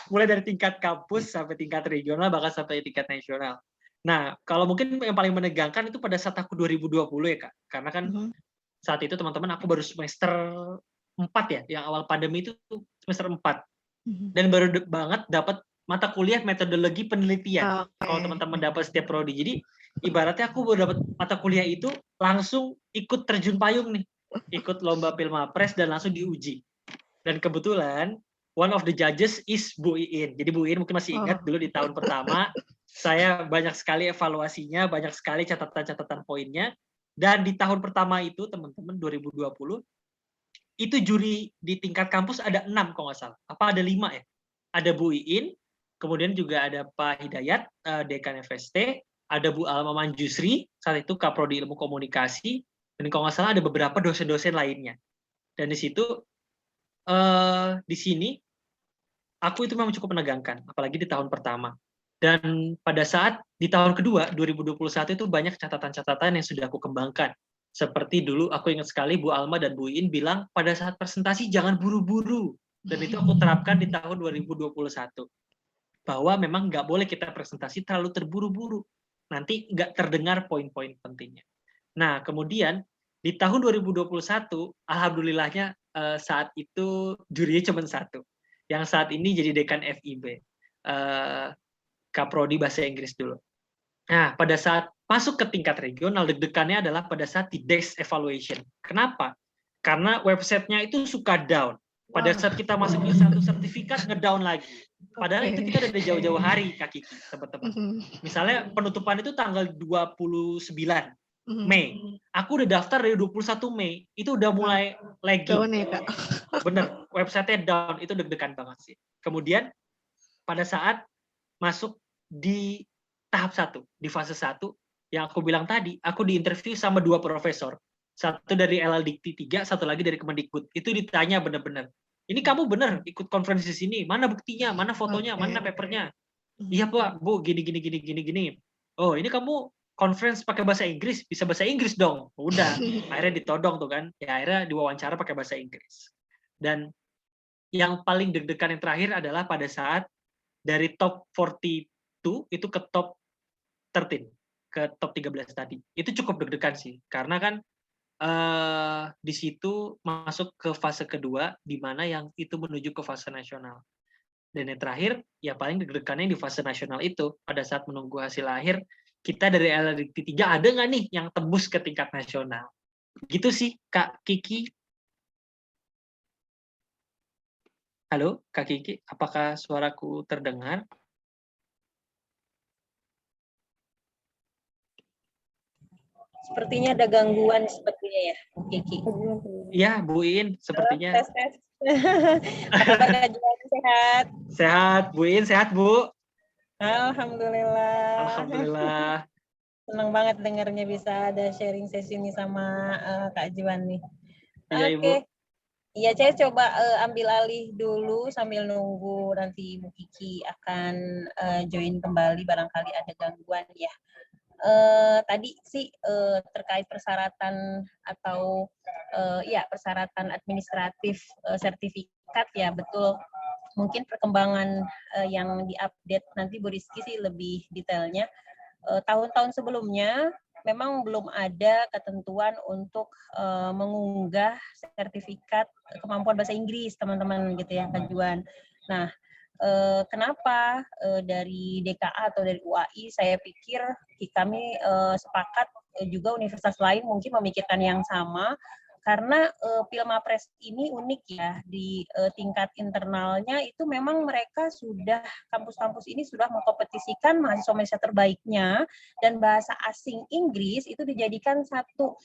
Speaker 2: Mulai dari tingkat kampus sampai tingkat regional, bahkan sampai tingkat nasional. Nah, kalau mungkin yang paling menegangkan itu pada saat aku 2020 ya, Kak. Karena kan saat itu teman-teman aku baru semester 4 ya, yang awal pandemi itu semester 4. Dan baru banget dapat mata kuliah metodologi penelitian. Kalau teman-teman dapat setiap prodi. Jadi ibaratnya aku baru dapat mata kuliah itu langsung ikut terjun payung nih. Ikut lomba PILMAPRES dan langsung diuji. Dan kebetulan one of the judges is Bu Iin. Jadi Bu Iin mungkin masih ingat dulu di tahun pertama saya banyak sekali evaluasinya, banyak sekali catatan-catatan poinnya. Dan di tahun pertama itu teman-teman 2020 itu juri di tingkat kampus ada 6 kalau nggak salah. Apa ada 5 ya? Ada Bu Iin, kemudian juga ada Pak Hidayat, Dekan FST, ada Bu Alma Manjusri, saat itu Kaprodi Ilmu Komunikasi, dan kalau nggak salah ada beberapa dosen-dosen lainnya. Dan di situ, di sini, aku itu memang cukup menegangkan, apalagi di tahun pertama. Dan pada saat di tahun kedua, 2021 itu banyak catatan-catatan yang sudah aku kembangkan. Seperti dulu aku ingat sekali Bu Alma dan Bu Iin bilang pada saat presentasi jangan buru-buru. Dan itu aku terapkan di tahun 2021. Bahwa memang nggak boleh kita presentasi terlalu terburu-buru. nanti nggak terdengar poin-poin pentingnya. Nah, kemudian di tahun 2021, alhamdulillahnya saat itu jurinya cuma satu, yang saat ini jadi dekan FIB, Kaprodi Bahasa Inggris dulu. Nah, pada saat masuk ke tingkat regional, deg-degannya adalah pada saat di desk evaluation. Kenapa? Karena websitenya itu suka down. Pada saat kita masukin satu sertifikat, ngedown lagi. Padahal itu kita udah jauh-jauh hari, Kak Kiki, teman-teman. Misalnya penutupan itu tanggal 29 Mei. Aku udah daftar dari 21 Mei. Itu udah mulai lagging.
Speaker 1: Nih, Kak.
Speaker 2: Bener, website-nya down. Itu deg-degan banget sih. Kemudian, pada saat masuk di tahap 1, di fase 1, yang aku bilang tadi, aku diinterview sama 2 profesor. Satu dari LLDikti 3, satu lagi dari Kemendikbud. Itu ditanya benar-benar. Ini kamu benar ikut konferensi sini, mana buktinya, mana fotonya, mana papernya? Iya Pak, Bu, gini. Oh, ini kamu conference pakai bahasa Inggris, bisa bahasa Inggris dong. Udah, akhirnya ditodong tuh kan. Ya akhirnya diwawancara pakai bahasa Inggris. Dan yang paling deg-degan yang terakhir adalah pada saat dari top 42 itu ke top 13, ke top 13 tadi. Itu cukup deg-degan sih, karena kan di situ masuk ke fase kedua, di mana yang itu menuju ke fase nasional. Dan yang terakhir, ya paling deg-degannya di fase nasional itu, pada saat menunggu hasil akhir, kita dari LLDikti 3 ada nggak nih yang tembus ke tingkat nasional? Gitu sih, Kak Kiki. Halo, Kak Kiki, apakah suaraku terdengar?
Speaker 4: Sepertinya ada gangguan sepertinya ya, Kiki.
Speaker 2: Iya, Bu In, sepertinya.
Speaker 4: Tes. Apa kabar Kak Juan, sehat?
Speaker 2: Sehat, Bu In, sehat Bu?
Speaker 4: Alhamdulillah.
Speaker 2: Alhamdulillah.
Speaker 4: Senang banget dengarnya bisa ada sharing sesi ini sama Kak Juan nih.
Speaker 2: Iya, Ibu.
Speaker 4: Iya, saya coba ambil alih dulu sambil nunggu nanti Ibu Kiki akan join kembali, barangkali ada gangguan ya. Tadi sih terkait persyaratan atau persyaratan administratif sertifikat ya, betul. Mungkin perkembangan yang diupdate nanti Bu Rizky sih lebih detailnya. Tahun-tahun sebelumnya memang belum ada ketentuan untuk mengunggah sertifikat kemampuan bahasa Inggris, teman-teman gitu ya, Kak Juan. Nah, kenapa dari DKA atau dari UAI saya pikir kami sepakat juga universitas lain mungkin memikirkan yang sama, karena Pilmapres ini unik ya, di tingkat internalnya itu memang mereka sudah, kampus-kampus ini sudah mengkompetisikan mahasiswa-mahasiswa terbaiknya, dan bahasa asing Inggris itu dijadikan satu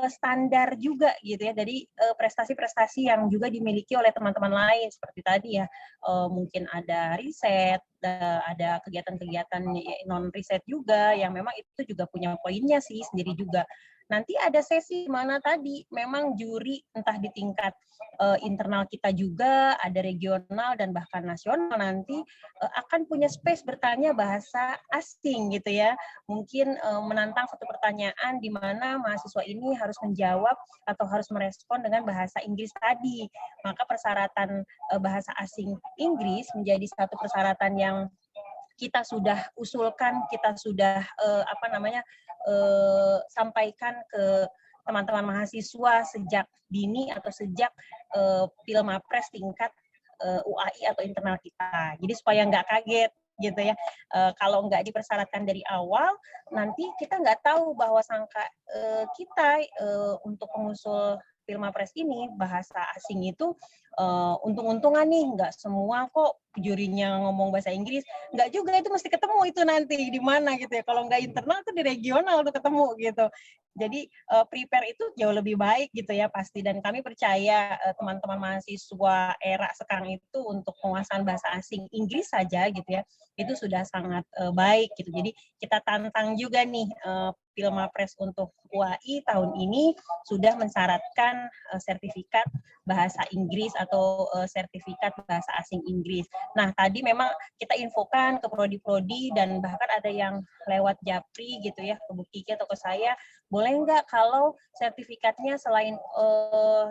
Speaker 4: standar juga gitu ya, dari prestasi-prestasi yang juga dimiliki oleh teman-teman lain, seperti tadi ya, mungkin ada riset, ada kegiatan-kegiatan non-riset juga, yang memang itu juga punya poinnya sih sendiri juga. Nanti ada sesi mana tadi memang juri entah di tingkat internal kita juga, ada regional dan bahkan nasional nanti akan punya space bertanya bahasa asing gitu ya. Mungkin menantang satu pertanyaan di mana mahasiswa ini harus menjawab atau harus merespon dengan bahasa Inggris tadi. Maka persyaratan bahasa asing Inggris menjadi satu persyaratan yang kita sudah usulkan, kita sudah sampaikan ke teman-teman mahasiswa sejak dini atau sejak Pilmapres tingkat UAI atau internal kita. Jadi supaya nggak kaget gitu ya. Kalau nggak dipersyaratkan dari awal, nanti kita nggak tahu bahwa sangka kita untuk pengusul Pilmapres ini bahasa asing itu untung-untungan nih, nggak semua kok jurinya ngomong bahasa Inggris, nggak juga, itu mesti ketemu itu nanti di mana gitu ya. Kalau nggak internal tuh di regional tuh ketemu gitu. Jadi prepare itu jauh lebih baik gitu ya pasti, dan kami percaya teman-teman mahasiswa era sekarang itu untuk penguasaan bahasa asing Inggris saja gitu ya, itu sudah sangat baik gitu. Jadi kita tantang juga nih Pilmapres untuk UAI tahun ini sudah mensyaratkan sertifikat bahasa Inggris atau sertifikat bahasa asing Inggris. Nah, tadi memang kita infokan ke prodi-prodi dan bahkan ada yang lewat Japri gitu ya, ke Bu Kiki atau ke saya, boleh nggak kalau sertifikatnya selain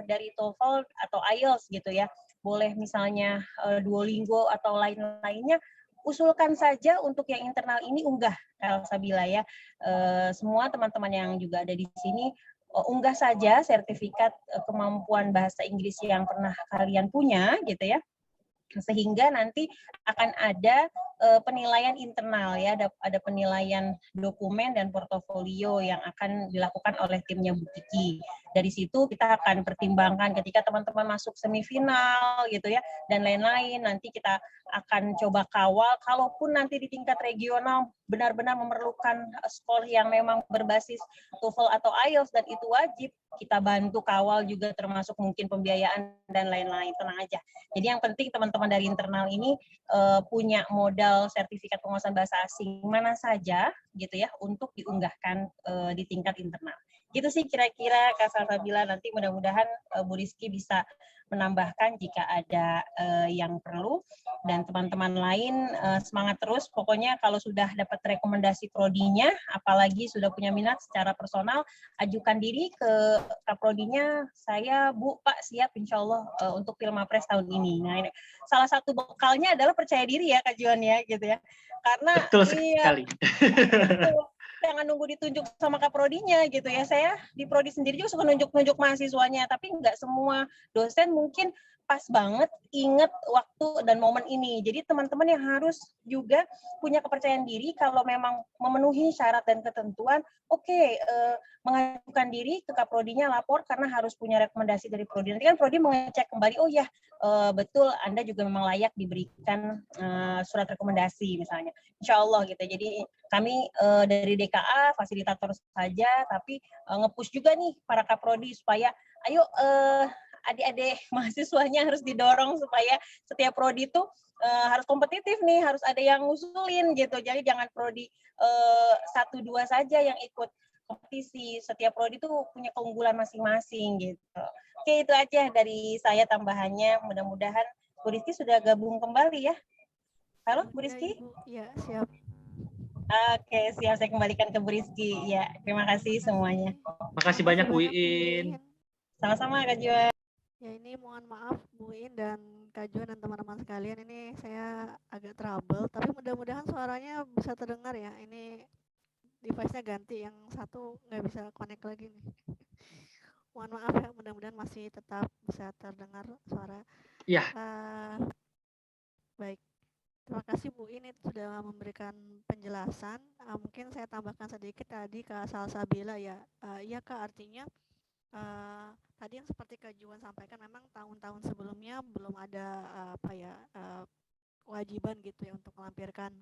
Speaker 4: dari TOEFL atau IELTS gitu ya, boleh misalnya Duolingo atau lain-lainnya, usulkan saja untuk yang internal ini unggah, Elsabila ya. Semua teman-teman yang juga ada di sini unggah saja sertifikat kemampuan bahasa Inggris yang pernah kalian punya gitu ya. Sehingga nanti akan ada penilaian internal ya, ada penilaian dokumen dan portofolio yang akan dilakukan oleh timnya Bu Kiki. Dari situ kita akan pertimbangkan ketika teman-teman masuk semifinal gitu ya dan lain-lain, nanti kita akan coba kawal kalaupun nanti di tingkat regional benar-benar memerlukan skor yang memang berbasis TOEFL atau IELTS dan itu wajib, kita bantu kawal juga termasuk mungkin pembiayaan dan lain-lain, tenang aja. Jadi yang penting teman-teman dari internal ini punya modal sertifikat penguasaan bahasa asing mana saja gitu ya untuk diunggahkan di tingkat internal. Gitu sih kira-kira Kak Salsabila, nanti mudah-mudahan Bu Rizky bisa menambahkan jika ada yang perlu, dan teman-teman lain semangat terus. Pokoknya kalau sudah dapat rekomendasi prodinya, apalagi sudah punya minat secara personal, ajukan diri ke Kaprodinya, saya Bu Pak siap insya Allah untuk Pilmapres tahun ini. Nah, ini salah satu bekalnya adalah percaya diri ya Kak Juan ya gitu ya. Karena
Speaker 2: Betul sekali.
Speaker 4: Jangan nunggu ditunjuk sama Kaprodinya gitu ya. Saya di prodi sendiri juga suka nunjuk-nunjuk mahasiswanya, tapi nggak semua dosen mungkin pas banget inget waktu dan momen ini. Jadi teman-teman yang harus juga punya kepercayaan diri kalau memang memenuhi syarat dan ketentuan, mengajukan diri ke Kaprodinya, lapor karena harus punya rekomendasi dari prodi. Nanti kan prodi mengecek kembali, oh ya betul Anda juga memang layak diberikan surat rekomendasi misalnya. Insya Allah gitu. Jadi kami dari DKA fasilitator saja, tapi nge-push juga nih para Kaprodi supaya ayo adik-adik mahasiswanya harus didorong supaya setiap prodi itu harus kompetitif nih, harus ada yang ngusulin gitu. Jadi jangan prodi 1-2 saja yang ikut kompetisi. Setiap prodi itu punya keunggulan masing-masing gitu. Oke, itu aja dari saya tambahannya. Mudah-mudahan Bu Rizky sudah gabung kembali ya. Halo Bu Rizky?
Speaker 1: Ya, siap.
Speaker 4: Oke, siap, saya kembalikan ke Bu Rizky. Ya, terima kasih semuanya.
Speaker 2: Makasih banyak Bu Iin.
Speaker 4: Sama-sama Kak Juan.
Speaker 1: Ya, ini mohon maaf Bu Iin dan Kak Juan dan teman-teman sekalian, ini saya agak trouble, tapi mudah-mudahan suaranya bisa terdengar ya. Ini device-nya ganti, yang satu nggak bisa connect lagi nih. Mohon maaf ya, mudah-mudahan masih tetap bisa terdengar suara.
Speaker 2: Ya.
Speaker 1: Baik. Terima kasih Bu Iin sudah memberikan penjelasan. Mungkin saya tambahkan sedikit tadi Kak Salsabila ya. Iya Kak, artinya tadi yang seperti Kak Juan sampaikan, memang tahun-tahun sebelumnya belum ada kewajiban gitu ya untuk melampirkan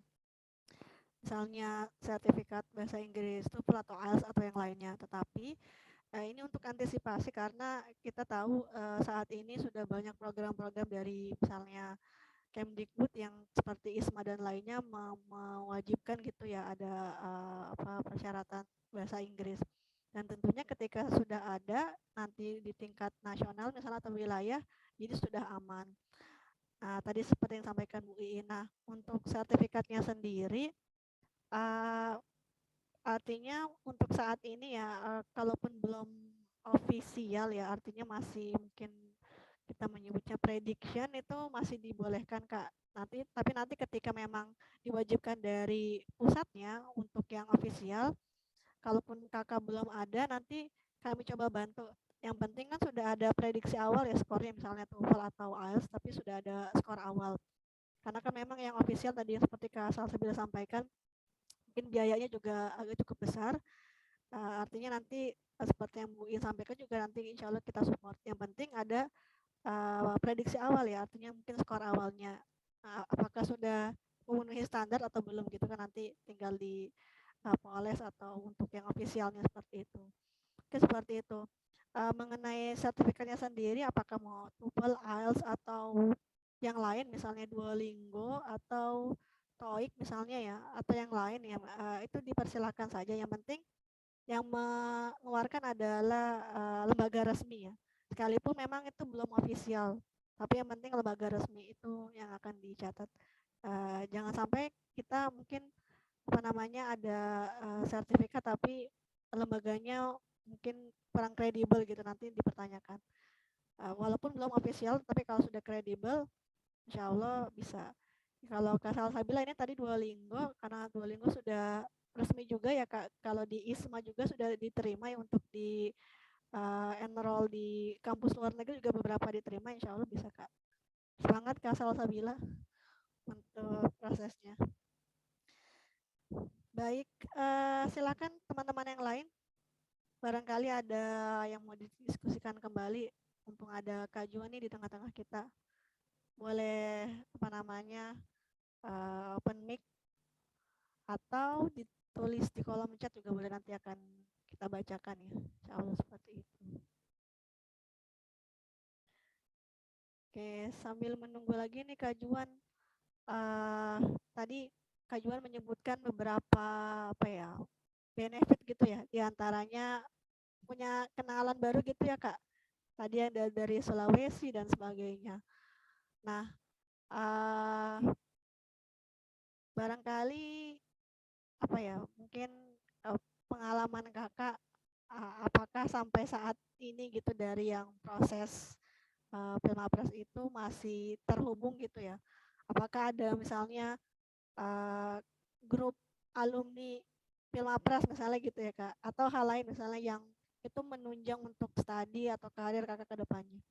Speaker 1: misalnya sertifikat bahasa Inggris, TOEFL atau IELTS atau yang lainnya. Tetapi ini untuk antisipasi karena kita tahu saat ini sudah banyak program-program dari misalnya Kemdikbud yang seperti ISMA dan lainnya mewajibkan gitu ya ada persyaratan bahasa Inggris. Dan tentunya ketika sudah ada nanti di tingkat nasional misalnya atau wilayah, jadi sudah aman. Tadi seperti yang sampaikan Bu Iin. Nah, untuk sertifikatnya sendiri, artinya untuk saat ini ya, kalaupun belum ofisial ya, artinya masih mungkin kita menyebutnya prediction, itu masih dibolehkan Kak. Tapi nanti ketika memang diwajibkan dari pusatnya untuk yang ofisial, kalaupun Kakak belum ada, nanti kami coba bantu. Yang penting kan sudah ada prediksi awal ya skornya, misalnya TOEFL atau IELTS, tapi sudah ada skor awal. Karena kan memang yang ofisial tadi yang seperti Kak Salsabila sampaikan, mungkin biayanya juga agak cukup besar. Artinya nanti seperti yang Bu Iin sampaikan juga nanti insya Allah kita support. Yang penting ada prediksi awal ya, artinya mungkin skor awalnya apakah sudah memenuhi standar atau belum gitu kan, nanti tinggal di poles atau untuk yang ofisialnya seperti itu. Oke, seperti itu. Mengenai sertifikatnya sendiri, apakah mau TOEFL, IELTS atau yang lain misalnya Duolingo atau TOEIC misalnya ya, atau yang lain ya, itu dipersilakan saja. Yang penting yang mengeluarkan adalah lembaga resmi ya. Sekalipun memang itu belum ofisial, tapi yang penting lembaga resmi itu yang akan dicatat. Jangan sampai kita mungkin ada sertifikat tapi lembaganya mungkin kurang kredibel gitu, nanti dipertanyakan. Walaupun belum ofisial, tapi kalau sudah kredibel, insya Allah bisa. Kalau Kak Salsabila ini tadi Duolingo, karena Duolingo sudah resmi juga ya Kak, kalau di ISMA juga sudah diterima ya untuk di enroll di kampus luar negeri juga beberapa diterima, insya Allah bisa Kak. Semangat Kak Salsabila untuk prosesnya. Baik, silakan teman-teman yang lain. Barangkali ada yang mau didiskusikan kembali, mumpung ada Kak Juan nih di tengah-tengah kita. Boleh open mic atau ditulis di kolom chat juga boleh, nanti akan kita bacakan ya. Insya Allah seperti itu. Oke, sambil menunggu lagi nih Kak Juan. Tadi Kak Juan menyebutkan beberapa benefit gitu ya. Di antaranya punya kenalan baru gitu ya Kak. Tadi ada dari Sulawesi dan sebagainya. Nah, barangkali mungkin pengalaman Kakak apakah sampai saat ini gitu dari yang proses Pilmapres itu masih terhubung gitu ya? Apakah ada misalnya grup alumni Pilmapres misalnya gitu ya Kak, atau hal lain misalnya yang itu menunjang untuk studi atau karir Kakak ke depannya?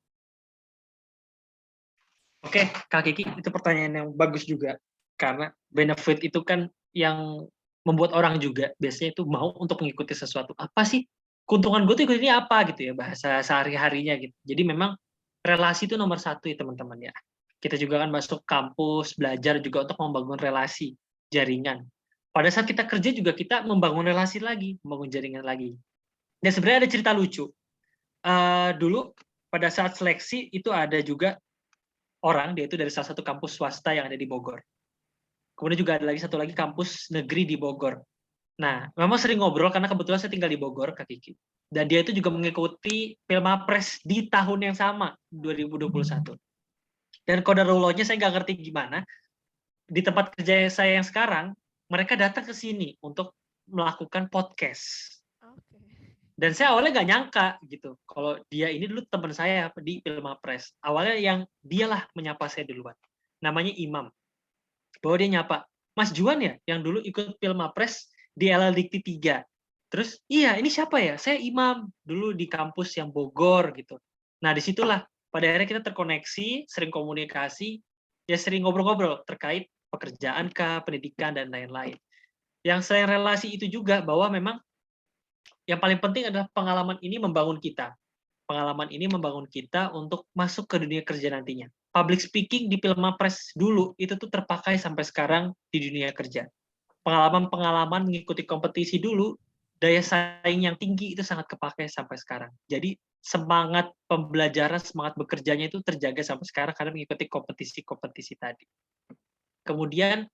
Speaker 2: Oke, Kak Kiki, itu pertanyaan yang bagus juga. Karena benefit itu kan yang membuat orang juga biasanya itu mau untuk mengikuti sesuatu. Apa sih keuntungan gue tuh ikut ini apa gitu ya, bahasa sehari-harinya gitu. Jadi memang relasi itu nomor satu ya teman-teman ya. Kita juga kan masuk kampus, belajar juga untuk membangun relasi, jaringan. Pada saat kita kerja juga kita membangun relasi lagi, membangun jaringan lagi. Dan sebenarnya ada cerita lucu. Dulu pada saat seleksi itu ada juga orang, dia itu dari salah satu kampus swasta yang ada di Bogor. Kemudian juga ada lagi satu lagi kampus negeri di Bogor. Nah, memang sering ngobrol karena kebetulan saya tinggal di Bogor, Kak Kiki. Dan dia itu juga mengikuti Pilmapres di tahun yang sama, 2021. Dan kodarullahnya saya nggak ngerti gimana, di tempat kerja saya yang sekarang, mereka datang ke sini untuk melakukan podcast.
Speaker 1: Oke.
Speaker 2: Dan saya awalnya nggak nyangka gitu, kalau dia ini dulu teman saya di Pilmapres. Awalnya yang dialah menyapa saya duluan. Namanya Imam. Bahwa dia nyapa, Mas Juan ya, yang dulu ikut Pilmapres di LL Dikti 3. Terus, iya ini siapa ya? Saya Imam, dulu di kampus yang Bogor gitu. Nah disitulah, pada akhirnya kita terkoneksi, sering komunikasi, ya sering ngobrol-ngobrol terkait pekerjaan kah, pendidikan, dan lain-lain. Yang selain relasi itu juga, bahwa memang yang paling penting adalah pengalaman ini membangun kita. Pengalaman ini membangun kita untuk masuk ke dunia kerja nantinya. Public speaking di Pilmapres dulu itu tuh terpakai sampai sekarang di dunia kerja. Pengalaman-pengalaman mengikuti kompetisi dulu, daya saing yang tinggi itu sangat kepakai sampai sekarang. Jadi semangat pembelajaran, semangat bekerjanya itu terjaga sampai sekarang karena mengikuti kompetisi-kompetisi tadi. Kemudian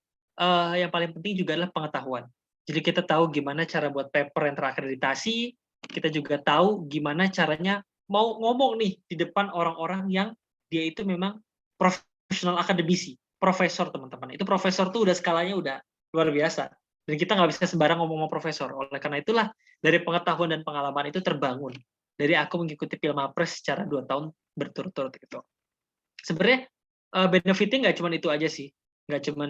Speaker 2: yang paling penting juga adalah pengetahuan. Jadi kita tahu gimana cara buat paper yang terakreditasi, kita juga tahu gimana caranya mau ngomong nih di depan orang-orang yang dia itu memang profesional akademisi, profesor teman-teman. Itu profesor tuh udah skalanya udah luar biasa. Dan kita nggak bisa sembarang ngomong profesor. Oleh karena itulah dari pengetahuan dan pengalaman itu terbangun. Dari aku mengikuti Pilmapres secara 2 tahun berturut-turut gitu. Sebenarnya benefitnya nggak cuma itu aja sih. Nggak cuma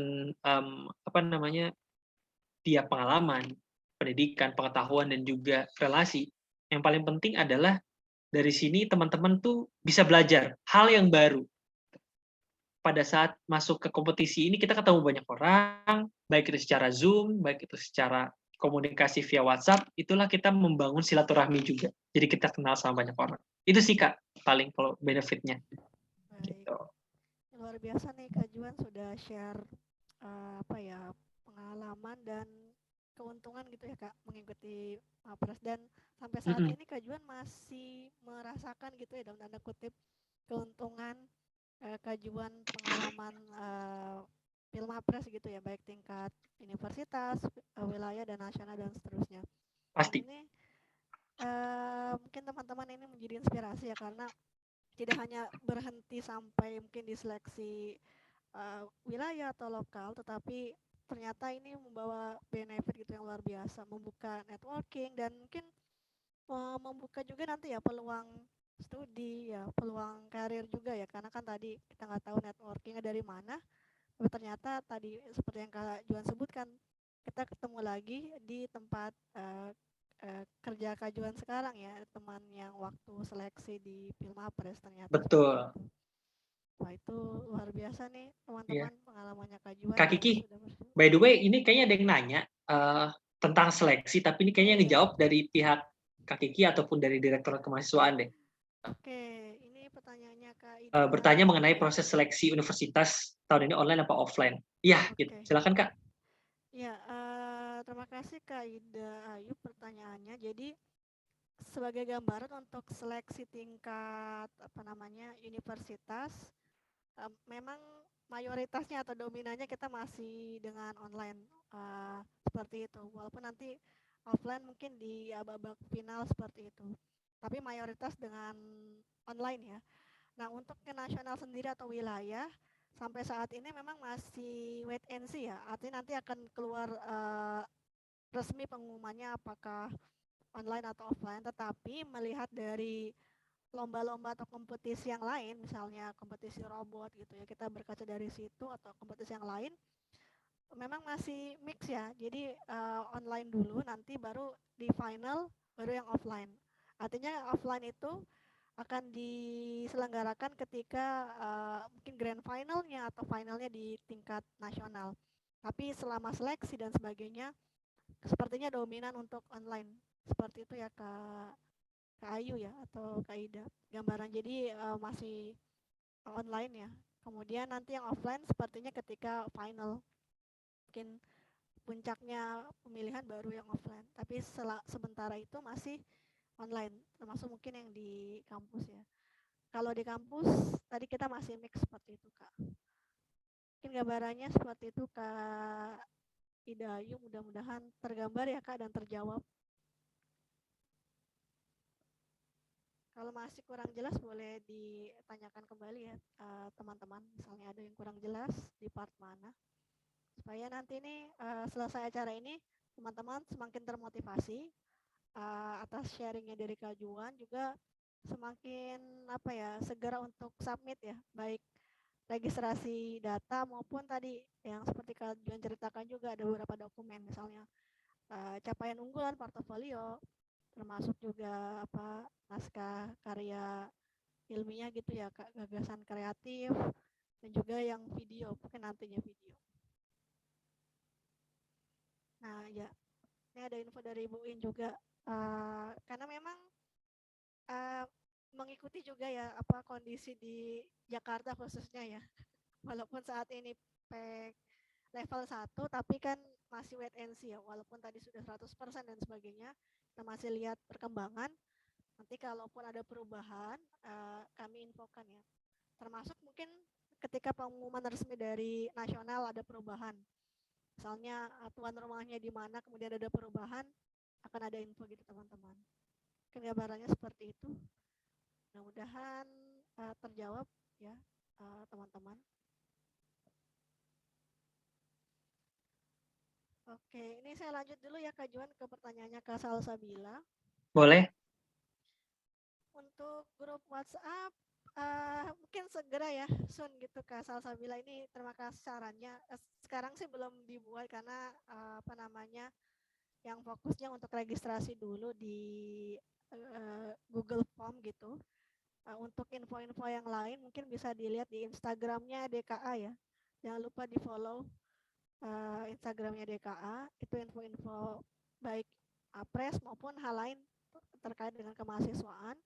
Speaker 2: dia pengalaman, pendidikan, pengetahuan, dan juga relasi. Yang paling penting adalah dari sini teman-teman tuh bisa belajar hal yang baru. Pada saat masuk ke kompetisi ini kita ketemu banyak orang, baik itu secara Zoom, baik itu secara komunikasi via WhatsApp, itulah kita membangun silaturahmi juga. Jadi kita kenal sama banyak orang. Itu sih Kak, paling kalau benefitnya.
Speaker 1: Baik.
Speaker 2: Gitu.
Speaker 1: Luar biasa nih Kak Juan sudah share pengalaman dan keuntungan gitu ya Kak mengikuti Pilpres, dan sampai saat ini Kak Juan masih merasakan gitu ya dalam tanda kutip keuntungan Kak Juan pengalaman Pilmapres gitu ya, baik tingkat universitas, wilayah dan nasional dan seterusnya.
Speaker 2: Pasti.
Speaker 1: Dan ini mungkin teman-teman ini menjadi inspirasi ya, karena tidak hanya berhenti sampai mungkin di seleksi wilayah atau lokal, tetapi ternyata ini membawa benefit gitu yang luar biasa, membuka networking dan mungkin membuka juga nanti ya peluang studi ya, peluang karir juga ya, karena kan tadi kita nggak tahu networkingnya dari mana, Tapi ternyata tadi seperti yang Kak Juan sebutkan, kita ketemu lagi di tempat kerja Kak Juan sekarang ya, teman yang waktu seleksi di Pilmapres ternyata seperti
Speaker 2: Betul.
Speaker 1: itu. Wah itu luar biasa nih
Speaker 2: Iya.
Speaker 1: teman-teman pengalamannya Kak Juan
Speaker 2: Kak
Speaker 1: yang
Speaker 2: Kiki,
Speaker 1: sudah bersyukur.
Speaker 2: by the way, ini kayaknya ada yang nanya tentang seleksi, tapi ini kayaknya
Speaker 1: Oh, iya.
Speaker 2: ngejawab dari pihak Kak Kiki ataupun dari Direktorat Kemahasiswaan deh.
Speaker 1: Oke, ini pertanyaannya Kak Ida.
Speaker 2: Bertanya mengenai proses seleksi universitas tahun ini online apa offline. Iya, gitu.
Speaker 1: Oke.
Speaker 2: Silakan Kak.
Speaker 1: Ya, terima kasih Kak Ida Ayu pertanyaannya. Jadi sebagai gambaran untuk seleksi tingkat universitas, memang mayoritasnya atau dominannya kita masih dengan online seperti itu. Walaupun nanti offline mungkin di babak final seperti itu. Tapi mayoritas dengan online ya. Nah, untuk ke nasional sendiri atau wilayah, sampai saat ini memang masih wait and see ya. Artinya nanti akan keluar resmi pengumumannya apakah online atau offline. Tetapi melihat dari lomba-lomba atau kompetisi yang lain, misalnya kompetisi robot gitu ya, kita berkaca dari situ atau kompetisi yang lain, memang masih mix ya. Jadi online dulu, nanti baru di final, baru yang offline. Artinya offline itu akan diselenggarakan ketika mungkin grand finalnya atau finalnya di tingkat nasional. Tapi selama seleksi dan sebagainya, sepertinya dominan untuk online. Seperti itu ya Kak Ayu ya atau Kak Ida. Gambaran jadi masih online ya. Kemudian nanti yang offline sepertinya ketika final. Mungkin puncaknya pemilihan baru yang offline. Tapi sementara itu masih online, termasuk mungkin yang di kampus ya. Kalau di kampus tadi kita masih mix seperti itu Kak. Mungkin gambarannya seperti itu Kak Ida Ayu, mudah-mudahan tergambar ya Kak dan terjawab. Kalau masih kurang jelas boleh ditanyakan kembali ya teman-teman. Misalnya ada yang kurang jelas di part mana. Supaya nanti ini selesai acara ini teman-teman semakin termotivasi atas sharingnya dari Kak Juan, juga semakin segera untuk submit ya, baik registrasi data maupun tadi yang seperti Kak Juan ceritakan juga ada beberapa dokumen, misalnya capaian unggulan portofolio, termasuk juga naskah karya ilmiah gitu ya Kak, gagasan kreatif, dan juga yang video, mungkin nantinya video. Nah ya, ini ada info dari Bu In juga, karena memang mengikuti juga ya kondisi di Jakarta khususnya ya. Walaupun saat ini PEK level 1 tapi kan masih wait and see ya. Walaupun tadi sudah 100% dan sebagainya, kita masih lihat perkembangan. Nanti kalaupun ada perubahan kami infokan ya. Termasuk mungkin ketika pengumuman resmi dari nasional ada perubahan. Misalnya tuan rumahnya di mana kemudian ada perubahan, akan ada info gitu teman-teman. Gambarannya seperti itu. Mudah-mudahan terjawab ya teman-teman. Oke, ini saya lanjut dulu ya Kak Juan ke pertanyaannya Kak Salsabila.
Speaker 2: Boleh.
Speaker 1: Untuk grup WhatsApp mungkin segera ya soon gitu Kak Salsabila, ini terima kasih sarannya. Sekarang sih belum dibuat karena yang fokusnya untuk registrasi dulu di Google Form gitu. Untuk info-info yang lain mungkin bisa dilihat di Instagramnya DKA ya. Jangan lupa di follow Instagramnya DKA. Itu info-info baik apres maupun hal lain terkait dengan kemahasiswaan.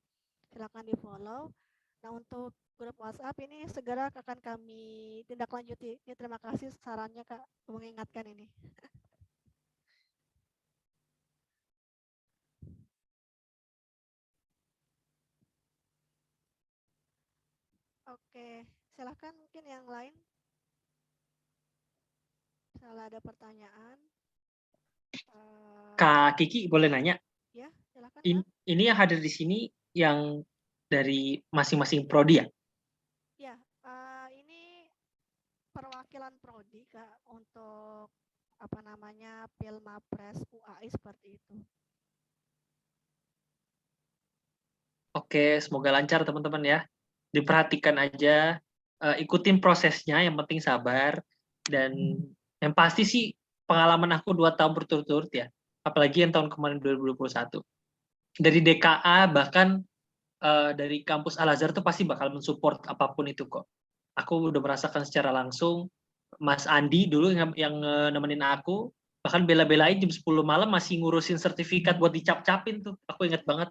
Speaker 1: Silakan di follow. Nah untuk grup WhatsApp ini segera akan kami tindak lanjuti. Ini terima kasih sarannya Kak mengingatkan ini. Oke, silahkan mungkin yang lain. Misalnya ada pertanyaan.
Speaker 2: Kak Kiki boleh nanya?
Speaker 1: Ya, silahkan.
Speaker 2: Ini yang hadir di sini yang dari masing-masing prodi ya?
Speaker 1: Ya, ini perwakilan prodi Kak untuk Pilmapres UAI seperti itu.
Speaker 2: Oke, semoga lancar teman-teman ya. Diperhatikan aja, ikutin prosesnya, yang penting sabar. Dan yang pasti sih pengalaman aku 2 tahun berturut-turut ya, apalagi yang tahun kemarin 2021. Dari DKA bahkan dari kampus Al-Azhar tuh pasti bakal mensupport apapun itu kok. Aku udah merasakan secara langsung, Mas Andi dulu yang nemenin aku, bahkan bela-belain jam 10 malam masih ngurusin sertifikat buat dicap-capin tuh. Aku ingat banget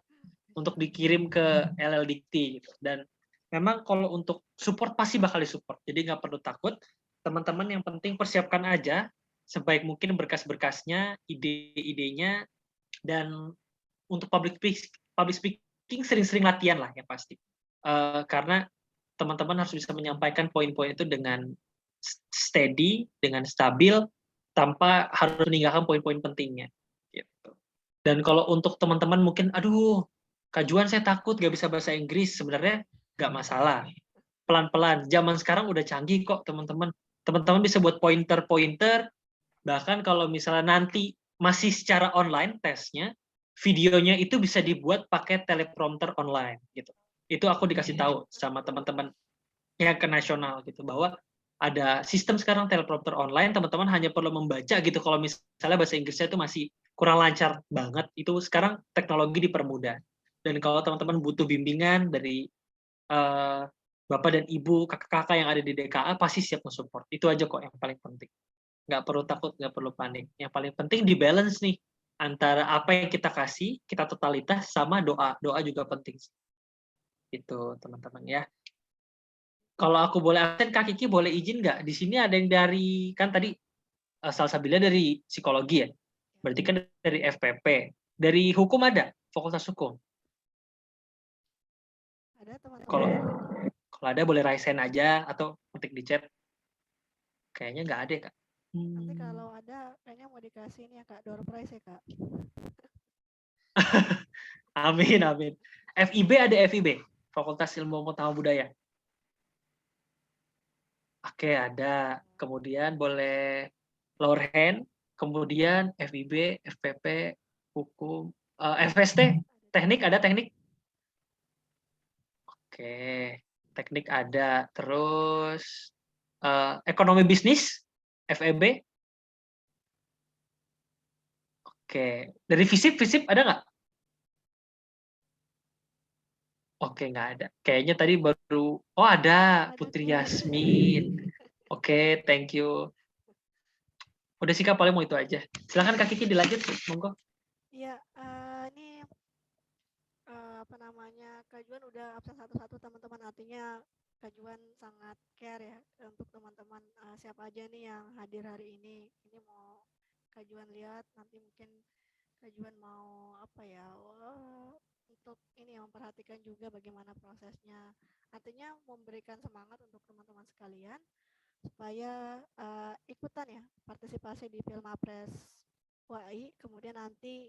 Speaker 2: untuk dikirim ke LL Dikti gitu. Dan memang kalau untuk support pasti bakal disupport. Jadi nggak perlu takut. Teman-teman yang penting persiapkan aja sebaik mungkin berkas-berkasnya, ide-idenya, dan untuk public speaking sering-sering latihan lah yang pasti. Karena teman-teman harus bisa menyampaikan poin-poin itu dengan steady, dengan stabil, tanpa harus meninggalkan poin-poin pentingnya. Gitu. Dan kalau untuk teman-teman mungkin, aduh, Kak Juan saya takut gak bisa bahasa Inggris, sebenarnya gak masalah. Pelan-pelan, zaman sekarang udah canggih kok teman-teman. Teman-teman bisa buat pointer-pointer, bahkan kalau misalnya nanti masih secara online tesnya, videonya itu bisa dibuat pakai teleprompter online gitu. Itu aku dikasih tahu sama teman-teman yang ke nasional gitu, bahwa ada sistem sekarang teleprompter online, teman-teman hanya perlu membaca gitu. Kalau misalnya bahasa Inggrisnya itu masih kurang lancar banget, itu sekarang teknologi dipermudah. Dan kalau teman-teman butuh bimbingan dari Bapak dan Ibu, kakak-kakak yang ada di DKA, pasti siap mensupport. Itu aja kok yang paling penting. Nggak perlu takut, nggak perlu panik. Yang paling penting di balance nih, antara apa yang kita kasih, kita totalitas, sama doa. Doa juga penting. Itu teman-teman ya. Kalau aku boleh absen, Kak Kiki boleh izin nggak? Di sini ada yang dari, kan tadi Salsabila dari psikologi ya? Berarti kan dari FPP. Dari hukum ada? Fakultas Hukum?
Speaker 1: Ada teman-teman.
Speaker 2: Kalau ada boleh raise hand aja, atau ketik di chat. Kayaknya nggak ada, Kak.
Speaker 1: Nanti kalau ada, kayaknya mau dikasih ini ya Kak, door prize ya Kak.
Speaker 2: Amin, amin. FIB ada FIB? Fakultas Ilmu Pengetahuan Budaya. Oke, ada. Kemudian boleh lower hand, kemudian FIB, FPP, hukum, FST, teknik ada teknik? Oke, teknik ada. Terus ekonomi bisnis, FEB? Oke, dari FISIP ada nggak? Oke, nggak ada. Kayaknya tadi baru, oh ada, Putri Yasmin. Oke, thank you. Udah sih Kak, paling mau itu aja. Silakan Kak Kiki dilanjut, monggo.
Speaker 1: Iya, ini apa namanya, Kak Juan udah absen satu-satu teman-teman, artinya Kak Juan sangat care ya untuk teman-teman siapa aja nih yang hadir hari ini. Ini mau Kak Juan lihat, nanti mungkin Kak Juan mau apa ya, untuk ini ya, memperhatikan juga bagaimana prosesnya. Artinya memberikan semangat untuk teman-teman sekalian supaya ikutan ya partisipasi di Filmapres UAI, kemudian nanti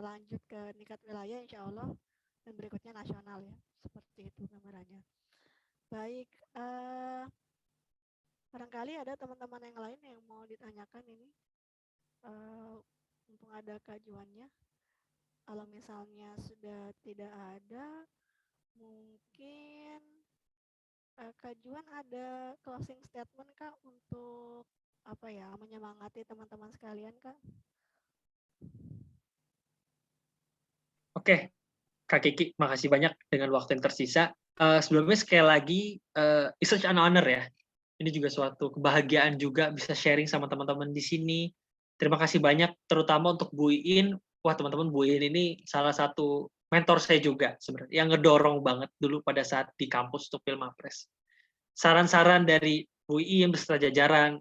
Speaker 1: lanjut ke tingkat wilayah insya Allah, dan berikutnya nasional ya, seperti itu gambarannya. Baik, barangkali ada teman-teman yang lain yang mau ditanyakan ini, mumpung ada kajuannya. Kalau misalnya sudah tidak ada, mungkin Kak Juan ada closing statement Kak untuk apa ya, menyemangati teman-teman sekalian Kak?
Speaker 2: Oke, Kak Kiki, makasih banyak dengan waktu yang tersisa. Sebelumnya sekali lagi, it's such an honor ya. Ini juga suatu kebahagiaan juga bisa sharing sama teman-teman di sini. Terima kasih banyak, terutama untuk Bu Iin. Wah teman-teman, Bu Iin ini salah satu mentor saya juga sebenarnya, yang ngedorong banget dulu pada saat di kampus untuk Filmapres. Saran-saran dari Bu Iin beserta jajaran,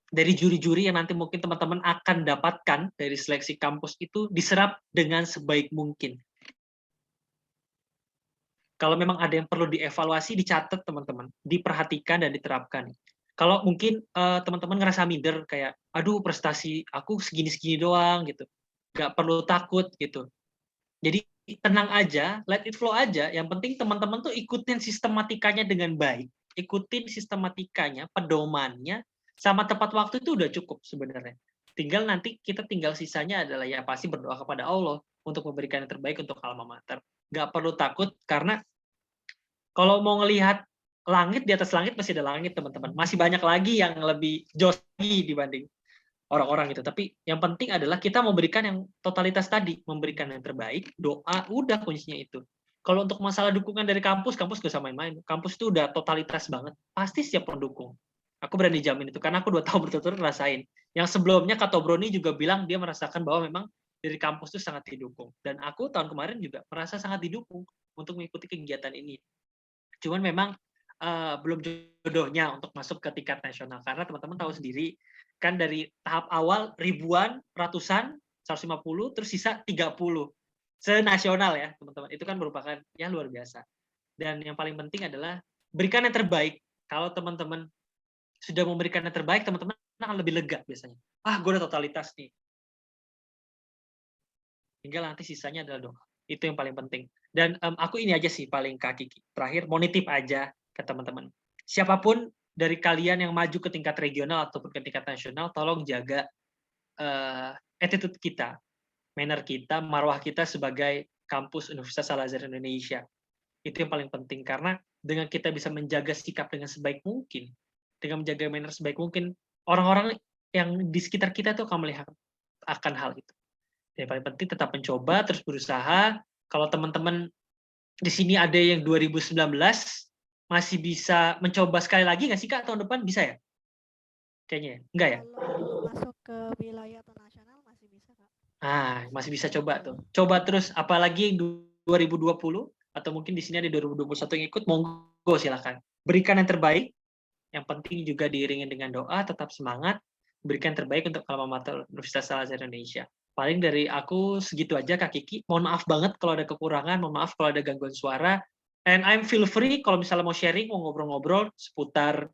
Speaker 2: dari juri-juri yang nanti mungkin teman-teman akan dapatkan dari seleksi kampus itu diserap dengan sebaik mungkin. Kalau memang ada yang perlu dievaluasi, dicatat teman-teman, diperhatikan dan diterapkan. Kalau mungkin teman-teman ngerasa minder kayak, aduh prestasi aku segini-segini doang gitu, nggak perlu takut gitu. Jadi tenang aja, let it flow aja. Yang penting teman-teman tuh ikutin sistematikanya dengan baik, ikutin sistematikanya, pedomannya, sama tepat waktu itu udah cukup sebenarnya. Tinggal nanti kita tinggal sisanya adalah ya pasti berdoa kepada Allah untuk memberikan yang terbaik untuk alma mater. Nggak perlu takut, karena kalau mau ngelihat langit di atas langit masih ada langit, teman-teman. Masih banyak lagi yang lebih jos dibanding orang-orang itu. Tapi yang penting adalah kita memberikan yang totalitas tadi, memberikan yang terbaik, doa, udah kuncinya itu. Kalau untuk masalah dukungan dari kampus gak usah main-main. Kampus itu udah totalitas banget. Pasti siap mendukung. Aku berani jamin itu, karena aku 2 tahun berturut-turut ngerasain. Yang sebelumnya Kak Tobroni juga bilang dia merasakan bahwa memang dari kampus itu sangat didukung. Dan aku tahun kemarin juga merasa sangat didukung untuk mengikuti kegiatan ini. Cuman memang belum jodohnya untuk masuk ke tingkat nasional. Karena teman-teman tahu sendiri, kan dari tahap awal ribuan, ratusan, 150, terus sisa 30. Senasional ya, teman-teman. Itu kan merupakan ya luar biasa. Dan yang paling penting adalah berikan yang terbaik. Kalau teman-teman sudah memberikan yang terbaik, teman-teman akan lebih lega biasanya. Gue udah totalitas nih. Tinggal nanti sisanya adalah doa. Itu yang paling penting. Dan aku ini aja sih paling Kak Kiki. Terakhir, mau nitip aja ke teman-teman. Siapapun dari kalian yang maju ke tingkat regional ataupun ke tingkat nasional, tolong jaga attitude kita, manner kita, marwah kita sebagai kampus Universitas Al-Azhar Indonesia. Itu yang paling penting, karena dengan kita bisa menjaga sikap dengan sebaik mungkin, dengan menjaga manner sebaik mungkin, orang-orang yang di sekitar kita tuh akan melihat akan hal itu. Yang paling penting tetap mencoba, terus berusaha. Kalau teman-teman di sini ada yang 2019 masih bisa mencoba sekali lagi nggak sih Kak tahun depan, bisa ya? Kayaknya ya? Enggak ya?
Speaker 1: Kalau masuk ke wilayah atau nasional masih bisa, Kak.
Speaker 2: Masih bisa coba tuh. Coba terus, apalagi 2020 atau mungkin di sini ada 2021 yang ikut, monggo silakan. Berikan yang terbaik. Yang penting juga diiringi dengan doa, tetap semangat, berikan yang terbaik untuk alma mater Universitas Al-Azhar Indonesia. Paling dari aku segitu aja Kak Kiki. Mohon maaf banget kalau ada kekurangan, mohon maaf kalau ada gangguan suara. And I'm feel free kalau misalnya mau sharing, mau ngobrol-ngobrol seputar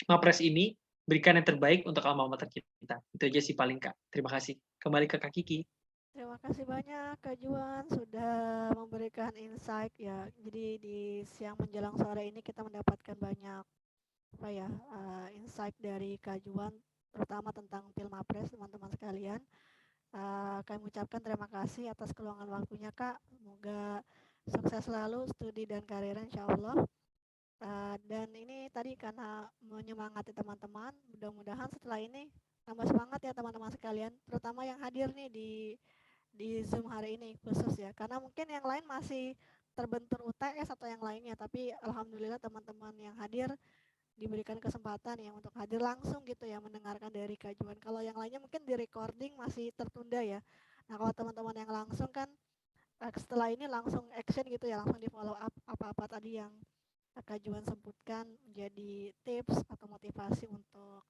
Speaker 2: Mapres ini, berikan yang terbaik untuk alma mater kita. Itu aja sih paling Kak. Terima kasih. Kembali ke Kak Kiki.
Speaker 1: Terima kasih banyak Kak Juan sudah memberikan insight ya. Jadi di siang menjelang sore ini kita mendapatkan banyak insight dari Kak Juan, terutama tentang Pilmapres, teman-teman sekalian. Kami ucapkan terima kasih atas keluangan waktunya Kak. Semoga sukses selalu studi dan karir insya Allah. Dan ini tadi karena menyemangati teman-teman, mudah-mudahan setelah ini tambah semangat ya teman-teman sekalian, terutama yang hadir nih di Zoom hari ini khusus ya. Karena mungkin yang lain masih terbentur UTS atau yang lainnya, tapi alhamdulillah teman-teman yang hadir diberikan kesempatan ya untuk hadir langsung gitu ya, mendengarkan dari Kak Juan. Kalau yang lainnya mungkin di recording masih tertunda ya. Nah kalau teman-teman yang langsung kan setelah ini langsung action gitu ya, langsung di follow up apa-apa tadi yang Kak Juan sebutkan menjadi tips atau motivasi untuk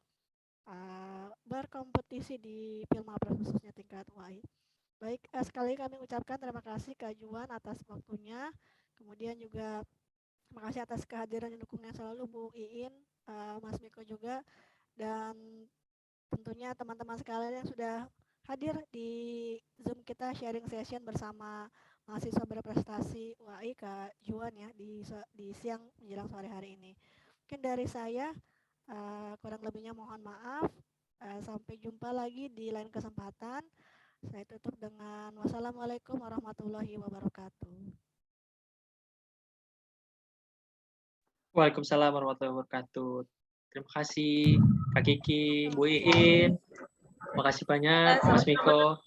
Speaker 1: berkompetisi di Pilmapres khususnya tingkat UAI. Baik, sekali kami ucapkan terima kasih Kak Juan atas waktunya. Kemudian juga terima kasih atas kehadiran dan dukungan selalu Bu Iin, Mas Miko juga, dan tentunya teman-teman sekalian yang sudah hadir di Zoom kita sharing session bersama mahasiswa berprestasi UAI Kak Juan ya di siang menjelang sore hari ini. Mungkin dari saya kurang lebihnya mohon maaf. Sampai jumpa lagi di lain kesempatan. Saya tutup dengan wassalamualaikum warahmatullahi wabarakatuh.
Speaker 2: Waalaikumsalam warahmatullahi wabarakatuh. Terima kasih Kak Kiki, Bu Iin. Terima kasih banyak Mas Miko.